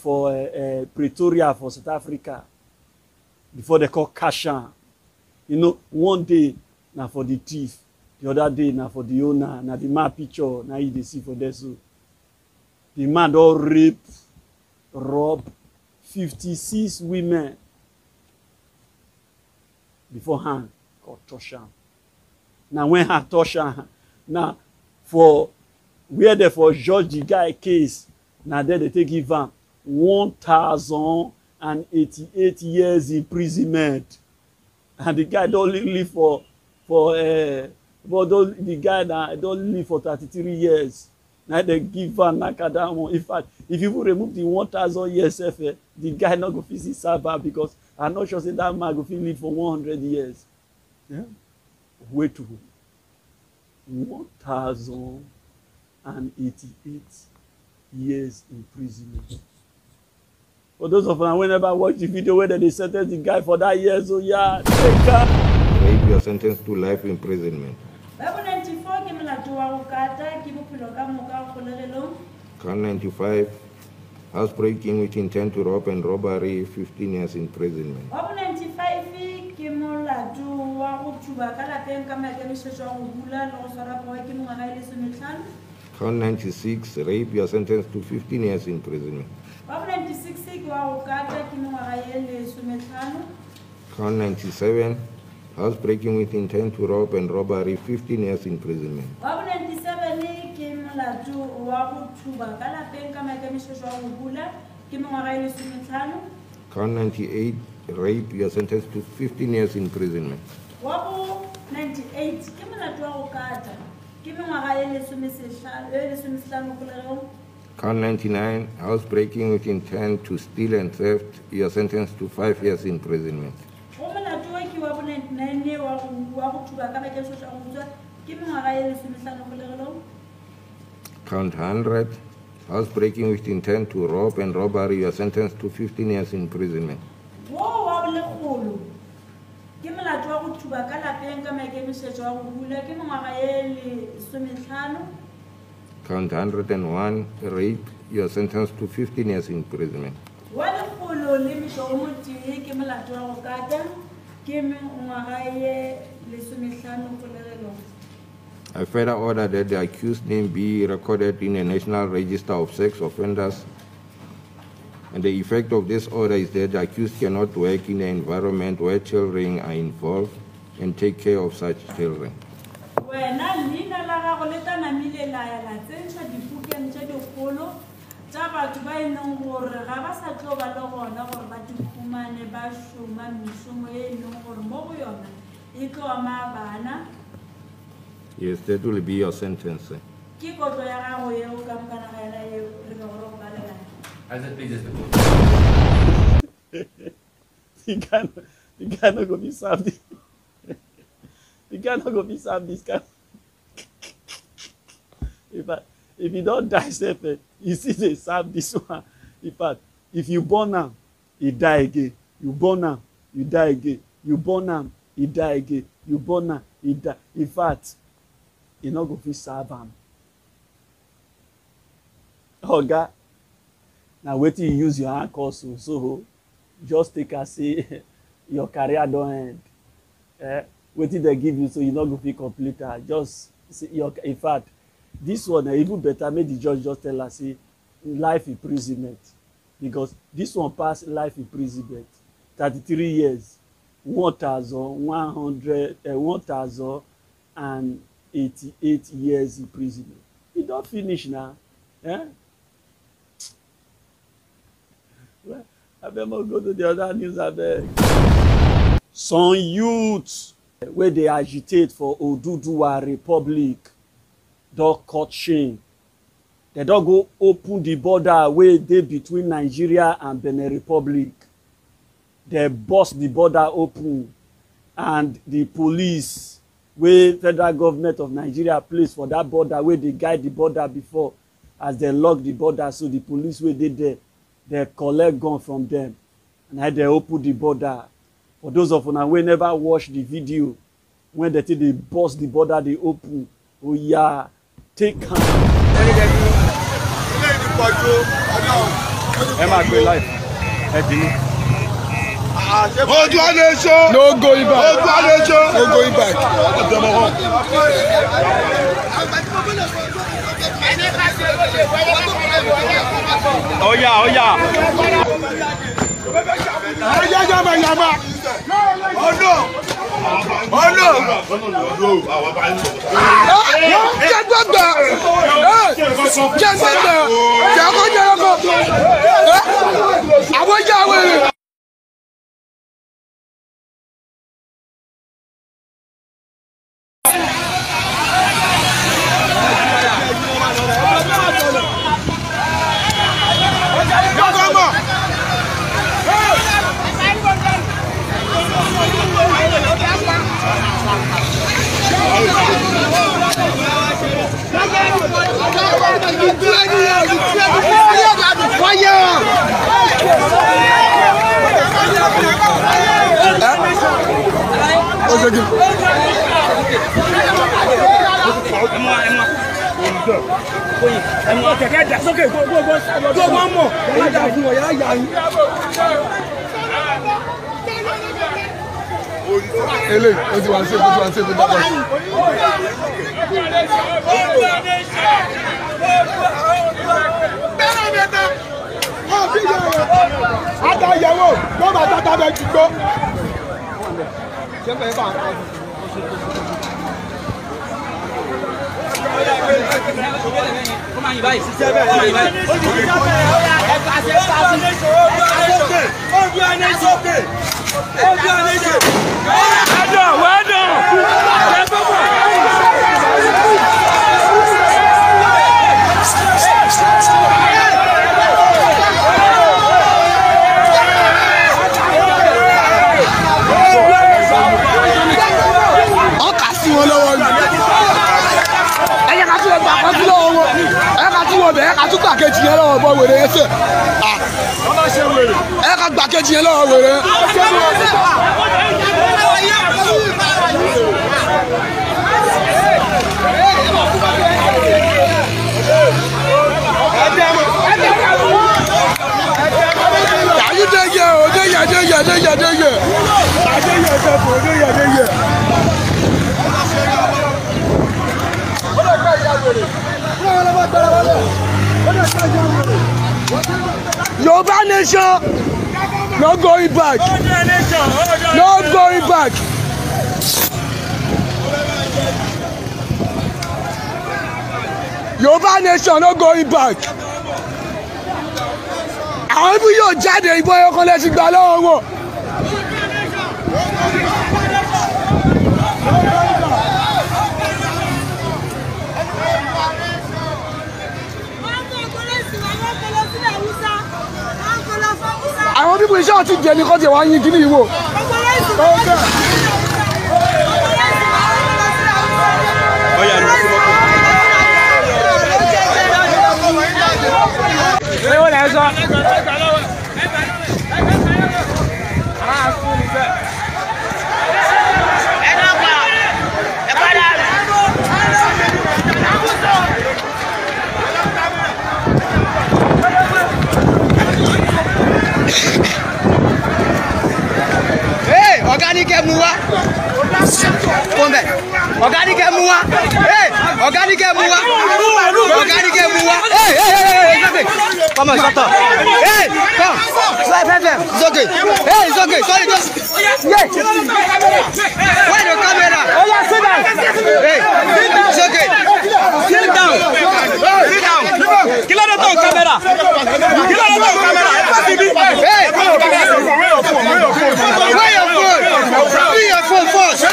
Pretoria for South Africa. Before they call Kashan. You know, one day now for the thief, the other day now for the owner, now the man picture, now you see for this. So the man don't rape, rob 56 women beforehand called Toshan. Now when I Toshan, now for where they for judge the guy case, now there they take give him 1,088 years imprisonment. And the guy don't live the guy that don't live for 33 years. Now they give him Nakadamo. In fact, if you remove the 1,000 years, the guy not go fit serve because I'm not sure say that man go fit live for 100 years. Yeah? Wait to 1,088 years imprisonment. For those of us who never watch the video where they sentenced the guy for that year, so yeah, take care. Rape, you are sentenced to life imprisonment. Count 95, housebreaking with intent to rob and robbery, 15 years imprisonment. Count 96, rape, you are sentenced to 15 years imprisonment. Count 97, housebreaking with intent to rob and robbery, 15 years imprisonment. Count 98, rape, you are sentenced to 15 years imprisonment. Count 99, housebreaking with intent to steal and theft, you are sentenced to 5 years imprisonment. wa bo 99 wa go thuba ka ba ke so tsa go tswa ke mengwaga e le 15 go legelo. Count 100. Housebreaking with intent to rob and robbery, you are sentenced to 15 years imprisonment. Wo wa bo legolo. Ke molato wa go thuba ka lapeng ka maikemisetso wa go bula ke mengwaga e le 15. Count 101. Rape, you are sentenced to 15 years imprisonment. Wa legolo le misho mo tee ke molato wa go kata ke mengwaga e le 15 go legelo. I further order that the accused name be recorded in the National Register of Sex Offenders. And the effect of this order is that the accused cannot work in an environment where children are involved and take care of such children. Wena lina la gago le tana mile la ya la tsentsa difukeng tse dikgolo tsa batho ba eneng gore ga ba sa tlo ba le gona gore ba dikhumane ba shoma mishomo e eneng gore mo go yona e tlo ama bana. Yes, that will be your sentence. Ke kotlo ya gago ye o ka mokana ga ela ye re go go ba le bana. As it pleases The guy not gonna be served. The guy not gonna be served this guy. If you don't die, you see they serve this one. In fact, if you born him, he die again. You born him, you die again. You born him, he die again. You born him, he die. In fact, you not gonna be serve him. Oh God. Now wait till you use your hand also. So just take and say your career don't end. Wait till they give you so you not go be completer. Just say in fact, this one even better make the judge just tell us say life imprisonment. Because this one pass life imprisonment. 33 years, 1,088 years imprisonment. It don't finish now. Well, I better go to the other news. I beg. Some youths where they agitate for Oduduwa Republic don't cut shame. They don't go open the border where they between Nigeria and Benin Republic. They bust the border open, and the police where federal government of Nigeria place for that border where they guide the border before, as they lock the border, so the police where they there. They collect gun from them, and they open the border. For those of you who never watch the video, when they bust the border, they open. Oh yeah, take hand. Emma, great life. No going back. No going back. Oh yeah, oh yeah. Oh no. Oh no. kejì yẹn lọ́wọ́ bọ́ wèrè yẹn sẹ́. Ẹ ká gbà kejì yẹn lọ́wọ́ wèrè. Yàyí déyẹ o, déyẹ. Yoruba nation, no going back. No going back. Yoruba nation, no going back. Àwọn ibi yóò jáde ìbọn ẹyọkan lẹ́sìn gbà lọ́wọ́ wọn. Àwọn bíbí iṣẹ́ ọtí jẹ ní kọ́tì wá yín kí ní ìwò. Organique Moua. Organique Moua. Hey, Organique Moua. Organique Moua. Hey. Come on, shut up. Hey, come. It's okay. Hey, it's okay. Sorry, just. Yeah. Why the camera? Oh, yeah, sit down. Hey, it's okay. Sit down. Sit down. Kill the camera. Hey. Where your phone? Bring your phone first. Hey.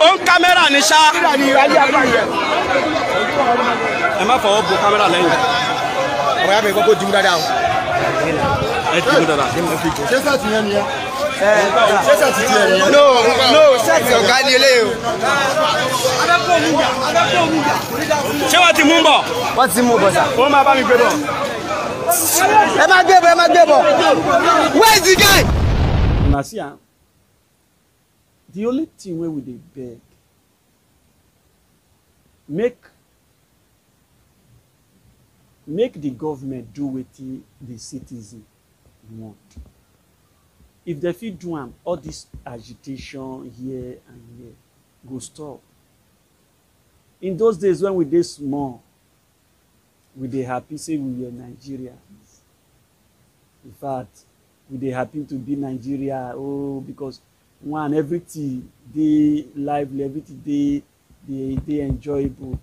On caméra ni ṣá. Ẹ má fọwọ́ bo caméra lẹ́yìn. Ọ̀rọ̀ yà bẹ̀ kọ́kọ́ dìmú dáadáa o. Ẹ dìmú dáadáa. Ṣé sẹ́ẹ̀tì yẹn ni ẹ? Ṣé sẹ́ẹ̀tì yẹn ni ẹ? No, sẹ́ẹ̀tì ọ̀gá ni eléyìí o. Ṣé wọ́n ti mú bọ̀? Wọ́n ti mú bọ̀ sà. Ó máa bá mi gbé bọ̀. Ẹ má gbé bọ̀. Where is the guy? Una see am. The only thing wey we dey beg, make the government do wetin the citizen want. If they fit do am, all this agitation here and here go stop. In those days when we dey small, we dey happy say we were Nigerians. In fact, we dey happy to be Nigeria. Oh, because one, everything dey lively, everything dey enjoyable.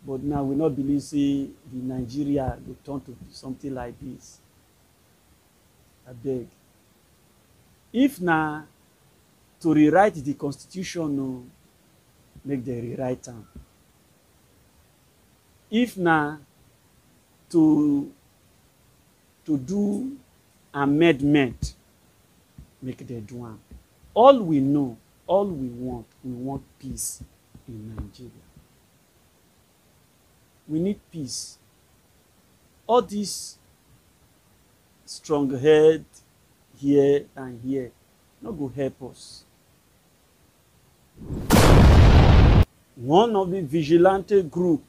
But now we not believe say the Nigeria go turn to something like this. Abeg, if na to rewrite the constitution, no, make dem rewrite am. If na to do amendment, make dem do am. All we know, all we want peace in Nigeria. We need peace. All this strong head here and here no go help us. One of the vigilante group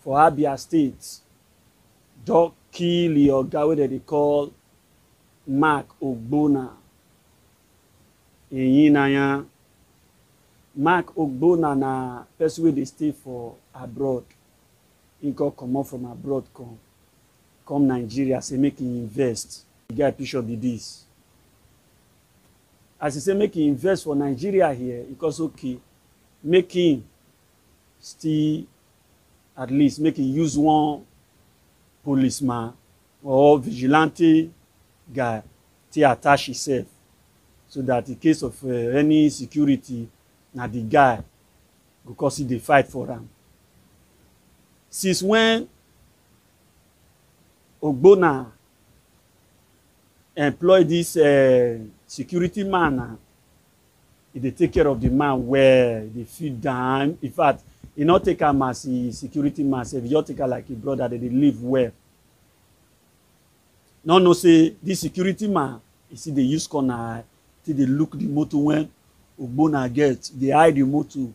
for Abia State don kill the oga wey they call Mark Ogbonna. Mark Ogbonna na person wey dey stay for abroad. He go comot from abroad come Nigeria, say make he invest. The guy picture be this. As he say make he invest for Nigeria here, because okay, make him still at least make he use one policeman or vigilante guy to attach himself, so that in case of any security, na the guy go cause he dey fight for am. Since when Ogbonna employ this security man, he dey take care of the man well, they feed down. In fact, he not take him as a security man, so he just take her like a brother, that they live well. No say this security man, you see they use corner till they look the motor when Ogbonna get, they hide the motor.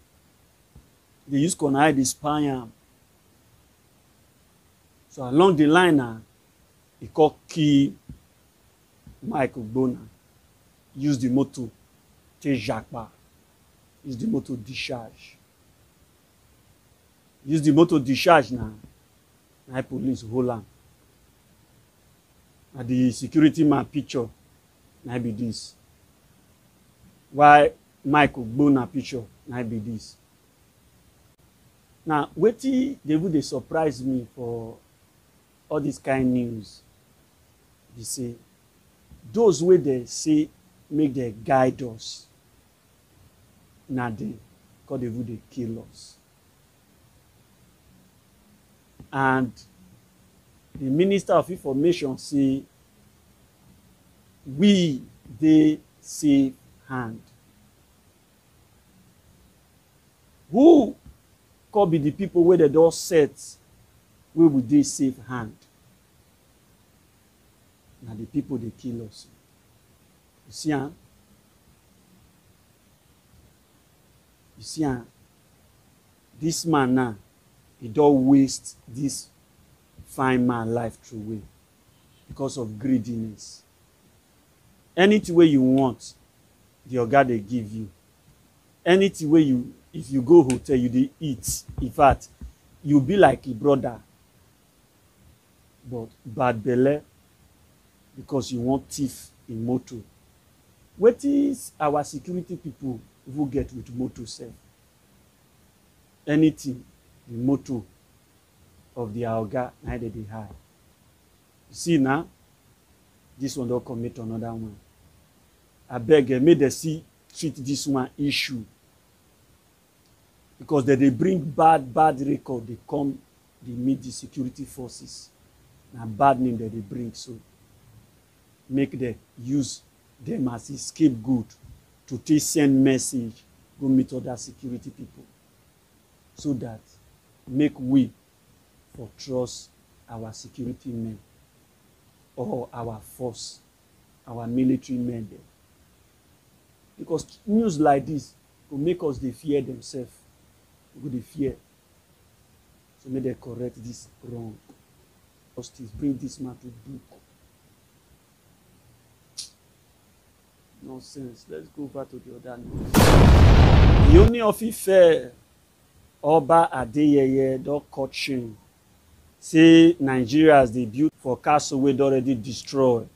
They use corner hide the spy am. So along the line he called key Mike Ogbonna. Use the motor, take Jacques. Use the motor discharge. Use the motor discharge now. Now police hold am. Now the security man picture, now be this. Why Mike Ogbonna picture, now be this. Now wetin they surprise me for all this kind news. They say those way they say make they guide us. Now they cause they kill us. And the Minister of Information say we dey safe hand. Who could be the people where they don't set where would they safe hand? Now the people they kill us. You see, huh? You see, huh? This man now, he don't waste this fine man life through way because of greediness. Anything way you want, the oga they give you. Anything way you, if you go hotel, you dey eat. In fact, you be like a brother, but bad belle because you want thief in motor. What is our security people who get with motor self? Anything, the motor of the oga, neither they hide. You see now, this one don't commit another one. I beg, may they see treat this one issue. Because they bring bad record, they come, they meet the security forces. Now bad name that they bring, so make them use them as a scapegoat to take send message, go meet other security people. So that make we for trust our security men or our force, our military men there. Because news like this will make us they fear themselves. They fear. So may they correct this wrong. Justice, bring this man to book. Nonsense. Let's go back to the other news. The Ooni of Ife, Oba Adeyeye, don't cut shame. Say Nigeria has they built for castle where they already destroyed.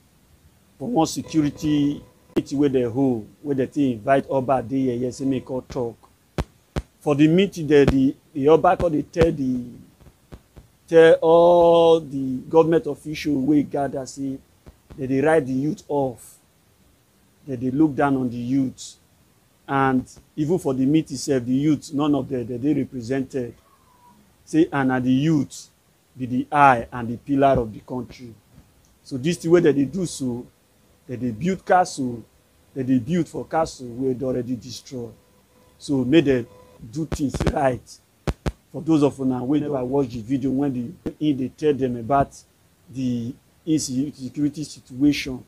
For more security, where they hold, where they invite Oba Adeyeye, say make her talk. For the meeting there, the Oba they tell all the government officials we gather, say that they write the youth off, that they look down on the youth. And even for the meeting itself, the youth, none of them that they represented. Say, and the youth be the eye and the pillar of the country. So this is the way that they do so, that they build castle, that they build for castle where they already destroyed. So may they do things right. For those of you now who never watch the video, when they tell them about the insecurity situation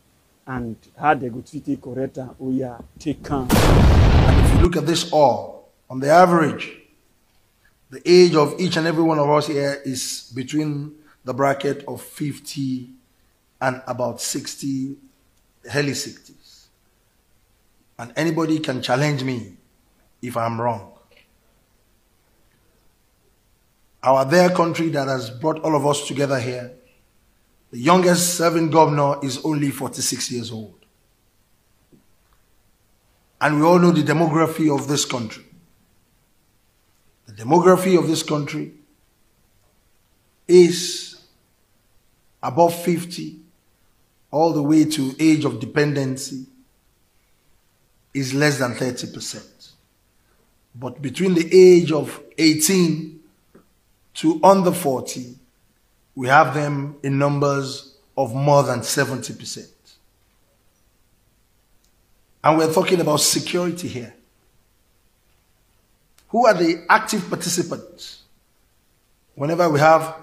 and how they go to take correct and oh yeah, take calm. And if you look at this all, on the average, The age of each and every one of us here is between the bracket of 50 and about 60, early 60s. And anybody can challenge me if I'm wrong. Our dear country that has brought all of us together here, the youngest serving governor is only 46 years old. And we all know the demography of this country. The demography of this country is above 50, all the way to age of dependency is less than 30%. But between the age of 18 to under 40, we have them in numbers of more than 70%. And we're talking about security here. Who are the active participants whenever we have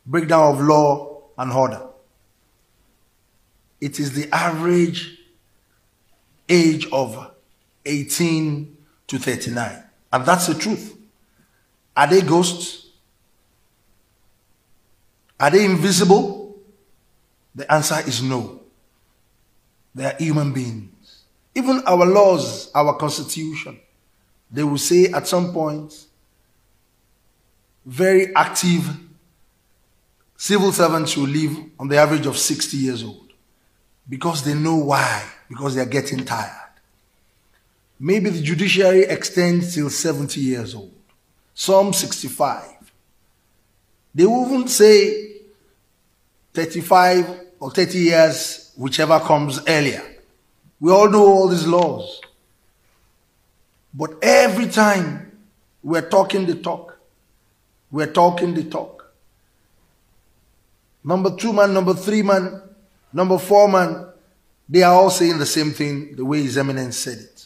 breakdown of law and order? It is the average age of 18 to 39. And that's the truth. Are they ghosts? Are they invisible? The answer is no. They are human beings. Even our laws, our constitution, they will say at some point, very active civil servants will live on the average of 60 years old. Because they know why. Because they are getting tired. Maybe the judiciary extends till 70 years old. Some 65. They won't say 35 or 30 years, whichever comes earlier. We all know all these laws. But every time we're talking the talk, we're talking the talk. Number 2 man, number 3 man, number 4 man, they are all saying the same thing the way His Eminence said it.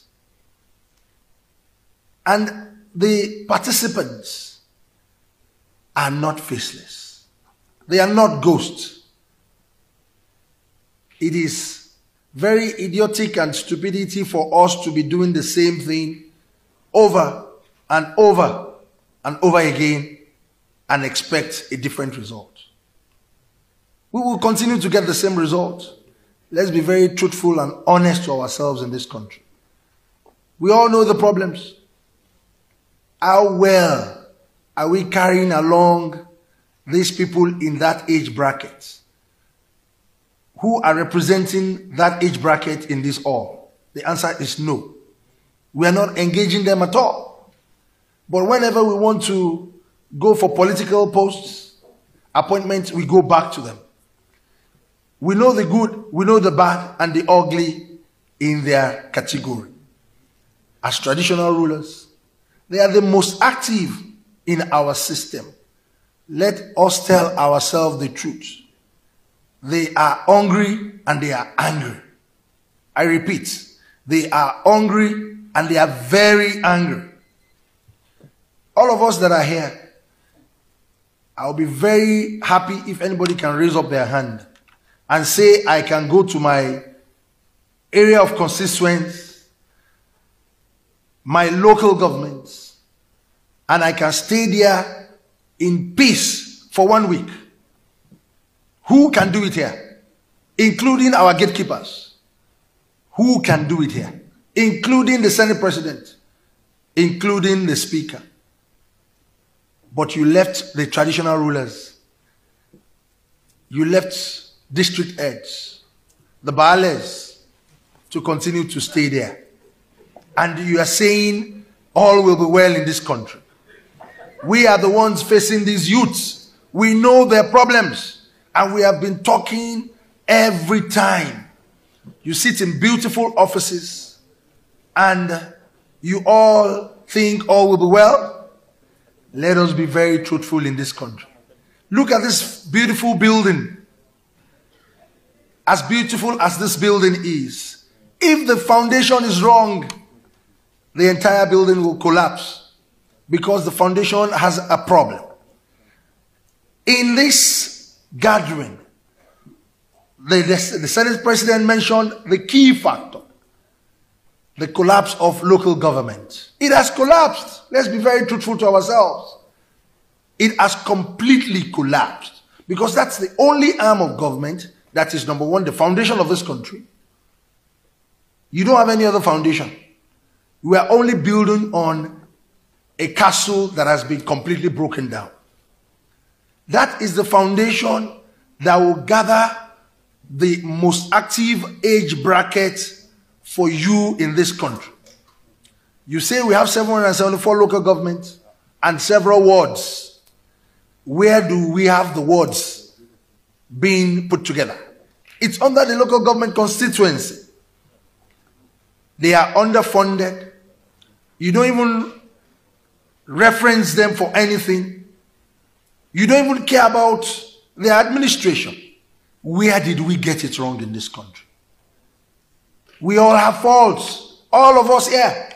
And the participants are not faceless. They are not ghosts. It is very idiotic and stupidity for us to be doing the same thing over and over and over again and expect a different result. We will continue to get the same result. Let's be very truthful and honest to ourselves in this country. We all know the problems. How well are we carrying along these people in that age bracket who are representing that age bracket in this hall? The answer is no. We are not engaging them at all. But whenever we want to go for political posts, appointments, we go back to them. We know the good, we know the bad, and the ugly in their category. As traditional rulers, they are the most active in our system. Let us tell ourselves the truth. They are hungry and they are angry. I repeat, they are hungry and they are very angry. All of us that are here, I'll be very happy if anybody can raise up their hand and say, I can go to my area of constituents, my local governments, and I can stay there in peace for 1 week. Who can do it here? Including our gatekeepers. Who can do it here? Including the Senate President, including the Speaker. But you left the traditional rulers. You left district heads, the Baales, to continue to stay there. And you are saying all will be well in this country. We are the ones facing these youths. We know their problems. And we have been talking every time. You sit in beautiful offices and you all think all will be well. Let us be very truthful in this country. Look at this beautiful building. As beautiful as this building is, if the foundation is wrong, the entire building will collapse because the foundation has a problem. In this gathering, the Senate President mentioned the key factor. the collapse of local government. It has collapsed. Let's be very truthful to ourselves. It has completely collapsed because that's the only arm of government that is, number one, the foundation of this country. You don't have any other foundation. We are only building on a castle that has been completely broken down. That is the foundation that will gather the most active age bracket for you in this country. You say we have 774 local governments and several wards. Where do we have the wards being put together? It's under the local government constituency. They are underfunded. You don't even reference them for anything. You don't even care about their administration. Where did we get it wrong in this country? We all have faults. All of us here.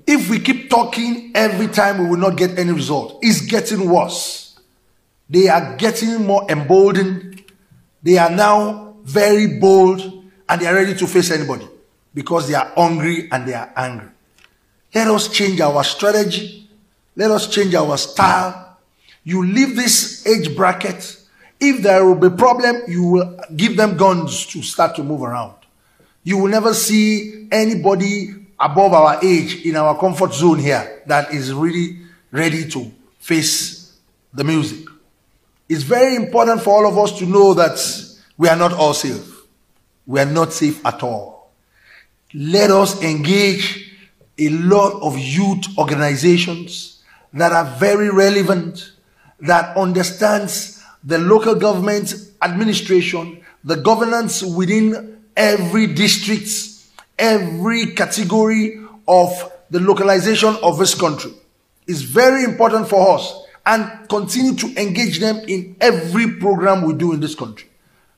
If we keep talking every time, we will not get any result. It's getting worse. They are getting more emboldened. They are now very bold and they are ready to face anybody because they are hungry and they are angry. Let us change our strategy. Let us change our style. You leave this age bracket. If there will be a problem, you will give them guns to start to move around. You will never see anybody above our age in our comfort zone here that is really ready to face the music. It's very important for all of us to know that we are not all safe. We are not safe at all. Let us engage a lot of youth organizations that are very relevant, that understands the local government administration, the governance within every district, every category of the localization of this country. Is very important for us, and continue to engage them in every program we do in this country.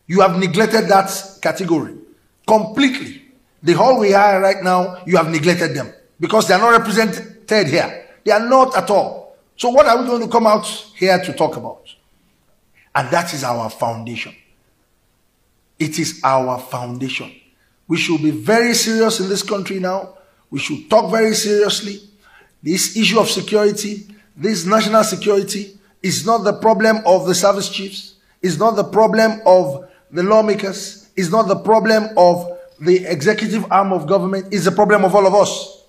You have neglected that category completely. The whole we are right now, you have neglected them because they are not represented here. They are not at all. So what are we going to come out here to talk about? And that is our foundation. It is our foundation. We should be very serious in this country now. We should talk very seriously. This issue of security, this national security, is not the problem of the service chiefs. It's not the problem of the lawmakers. It's not the problem of the executive arm of government. It's the problem of all of us.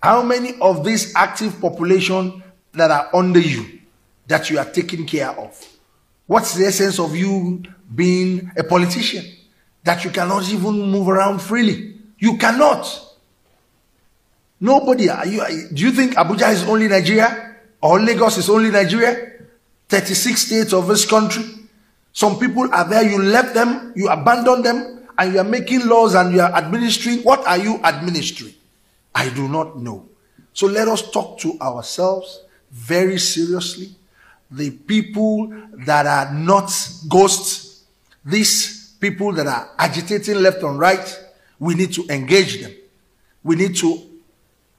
How many of this active population that are under you that you are taking care of? What's the essence of you being a politician? That you cannot even move around freely. You cannot. Nobody. Do you think Abuja is only Nigeria? Or Lagos is only Nigeria? 36 states of this country. Some people are there, you left them, you abandoned them, and you are making laws and you are administering. What are you administering? I do not know. So let us talk to ourselves very seriously. The people that are not ghosts, these people that are agitating left and right, we need to engage them. We need to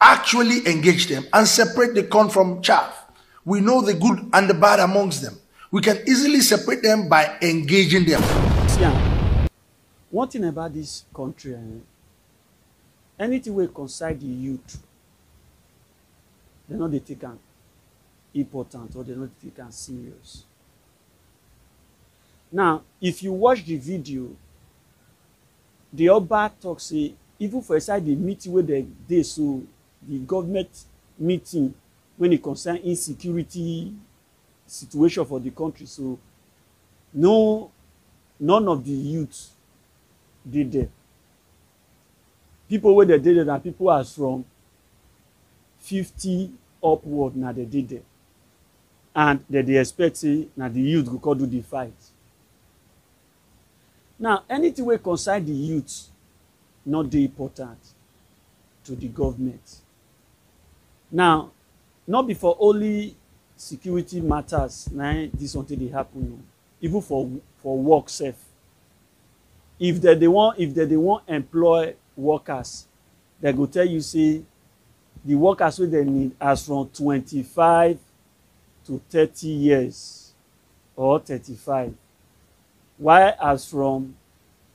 actually engage them and separate the corn from chaff. We know the good and the bad amongst them. We can easily separate them by engaging them. Yeah. One thing about this country, anything will concern the youth, they're not taken important or they're not taken serious. Now, if you watch the video, the Oba talks, say, even for aside the meeting where they so the government meeting when it concerns insecurity situation for the country, so none of the youth did there. People where they did it and people are from 50 upward now they did there. And they expect say now the youth will come do the fight. Now, anything we concern the youth, not the important to the government. Now, not before only security matters, now this something they happen, even for work safe. If they want employ workers, they go tell you say the workers wey they need as from 25 to 30 years or 35. Why as from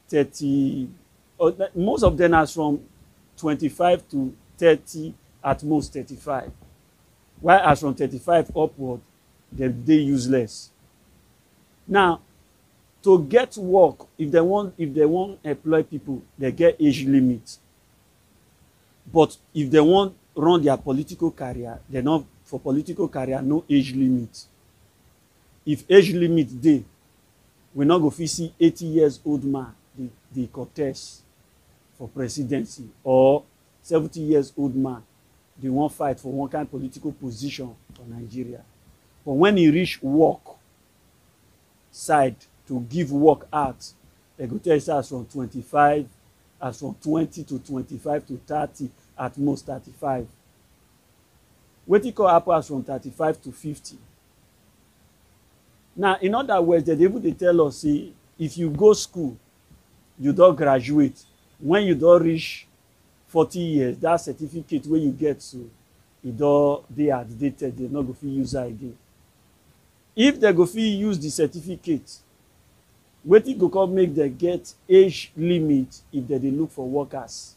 30, most of them are from 25 to 30, at most 35. While as from 35 upward, they useless. Now, to get work, if they want employ people, they get age limit. But if they want run their political career, they not for political career no age limit. If age limit dey, we not go fit see 80 years old man the contest for presidency, or 70 years old man they wan fight for one kind political position for Nigeria. But when he reach work side to give work out, they go tell you say as from 25, as from 20 to 25 to 30, at most 35. Wetin come happen as from 35 to 50. Now, in other words, they even dey tell us, say, if you go school, you don graduate, when you don reach 40 years, that certificate wey you get, so e don dey outdated, they no go fit use am again. If they go fit use the certificate, wetin go come make them get age limit if they dey look for workers?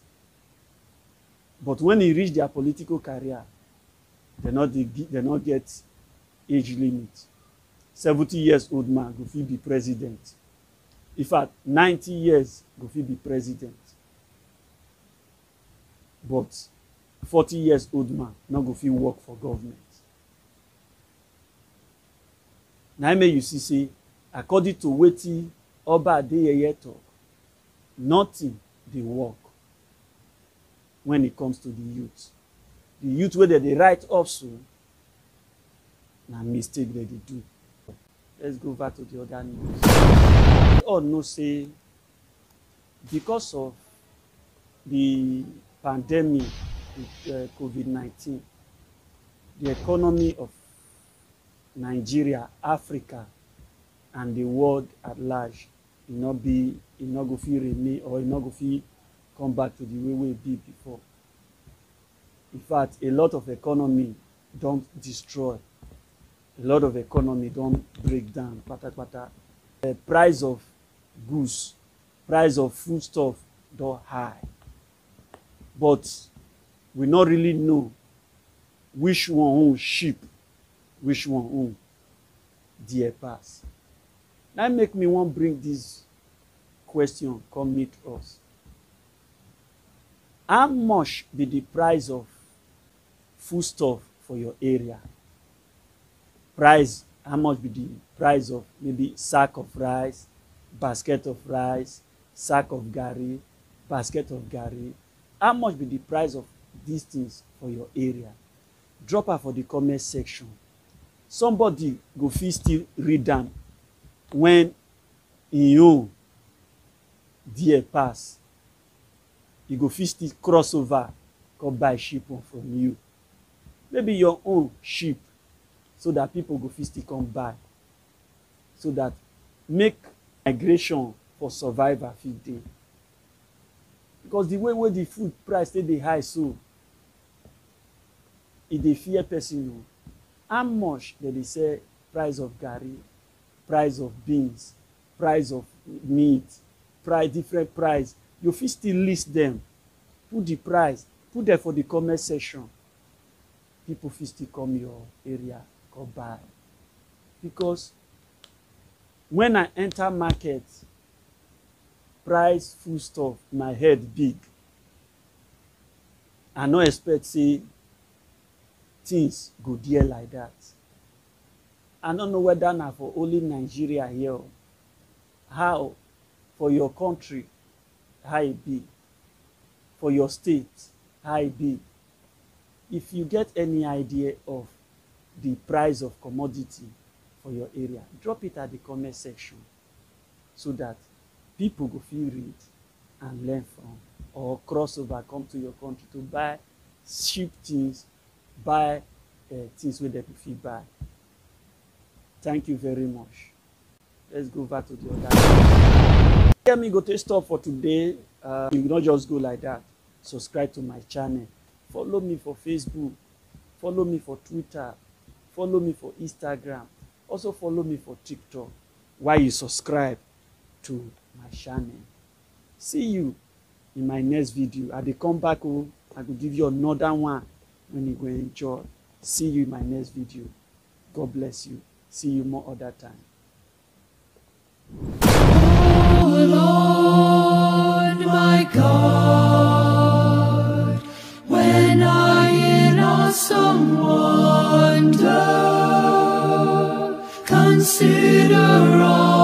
But when e reach their political career, they not get age limit. 70 years old man go fit be president. In fact, 90 years go fit be president. But 40 years old man not go fit work for government. Now make you see, according to wetin Oba Adeyeye talk, nothing dey work when it comes to the youth. The youth wey they write off so, na mistake they do. Let's go back to the other news. We all know, say, because of the pandemic with COVID-19, the economy of Nigeria, Africa, and the world at large, it not go fit remain, or it not go fit come back to the way we be before. In fact, a lot of economy don't destroy. A lot of economy don't break down. The price of goods, price of foodstuff don't high. But we not really know which one own cheap, which one own dear pass. Now make me want bring this question come meet us. How much be the price of foodstuff for your area? Price, how much be the price of maybe sack of rice, basket of rice, sack of garri, basket of garri? How much be the price of these things for your area? Drop her for the comment section. Somebody go fit still read them when you dear pass. You go fit still cross over, come buy sheep one from you. Maybe your own sheep, so that people go fit still come buy. So that make migration for survival fit dey. Because the way the food price dey high, so e dey fear person o. How much they say price of garri, price of beans, price of meat, price, different price? You fit still list them, put the price, put them for the comment section. People fit still come your area, come buy. Because when I enter market, price food stuff, my head big. I no expect say things go dear like that. I don't know whether na for only Nigeria here. How for your country, how it be? For your state, how it be? If you get any idea of the price of commodity for your area, drop it at the comment section so that people go feel read and learn from, or crossover, come to your country to buy cheap things, buy things where they can feel buy. Thank you very much. Let's go back to the other. Let me go to stop for today. You will not just go like that. Subscribe to my channel. Follow me for Facebook. Follow me for Twitter. Follow me for Instagram. Also follow me for TikTok. While you subscribe to my channel. See you in my next video. I dey come back, oh, I will give you another one when you go enjoy. See you in my next video. God bless you. See you more other time. Oh Lord, my God, when I in awesome wonder consider all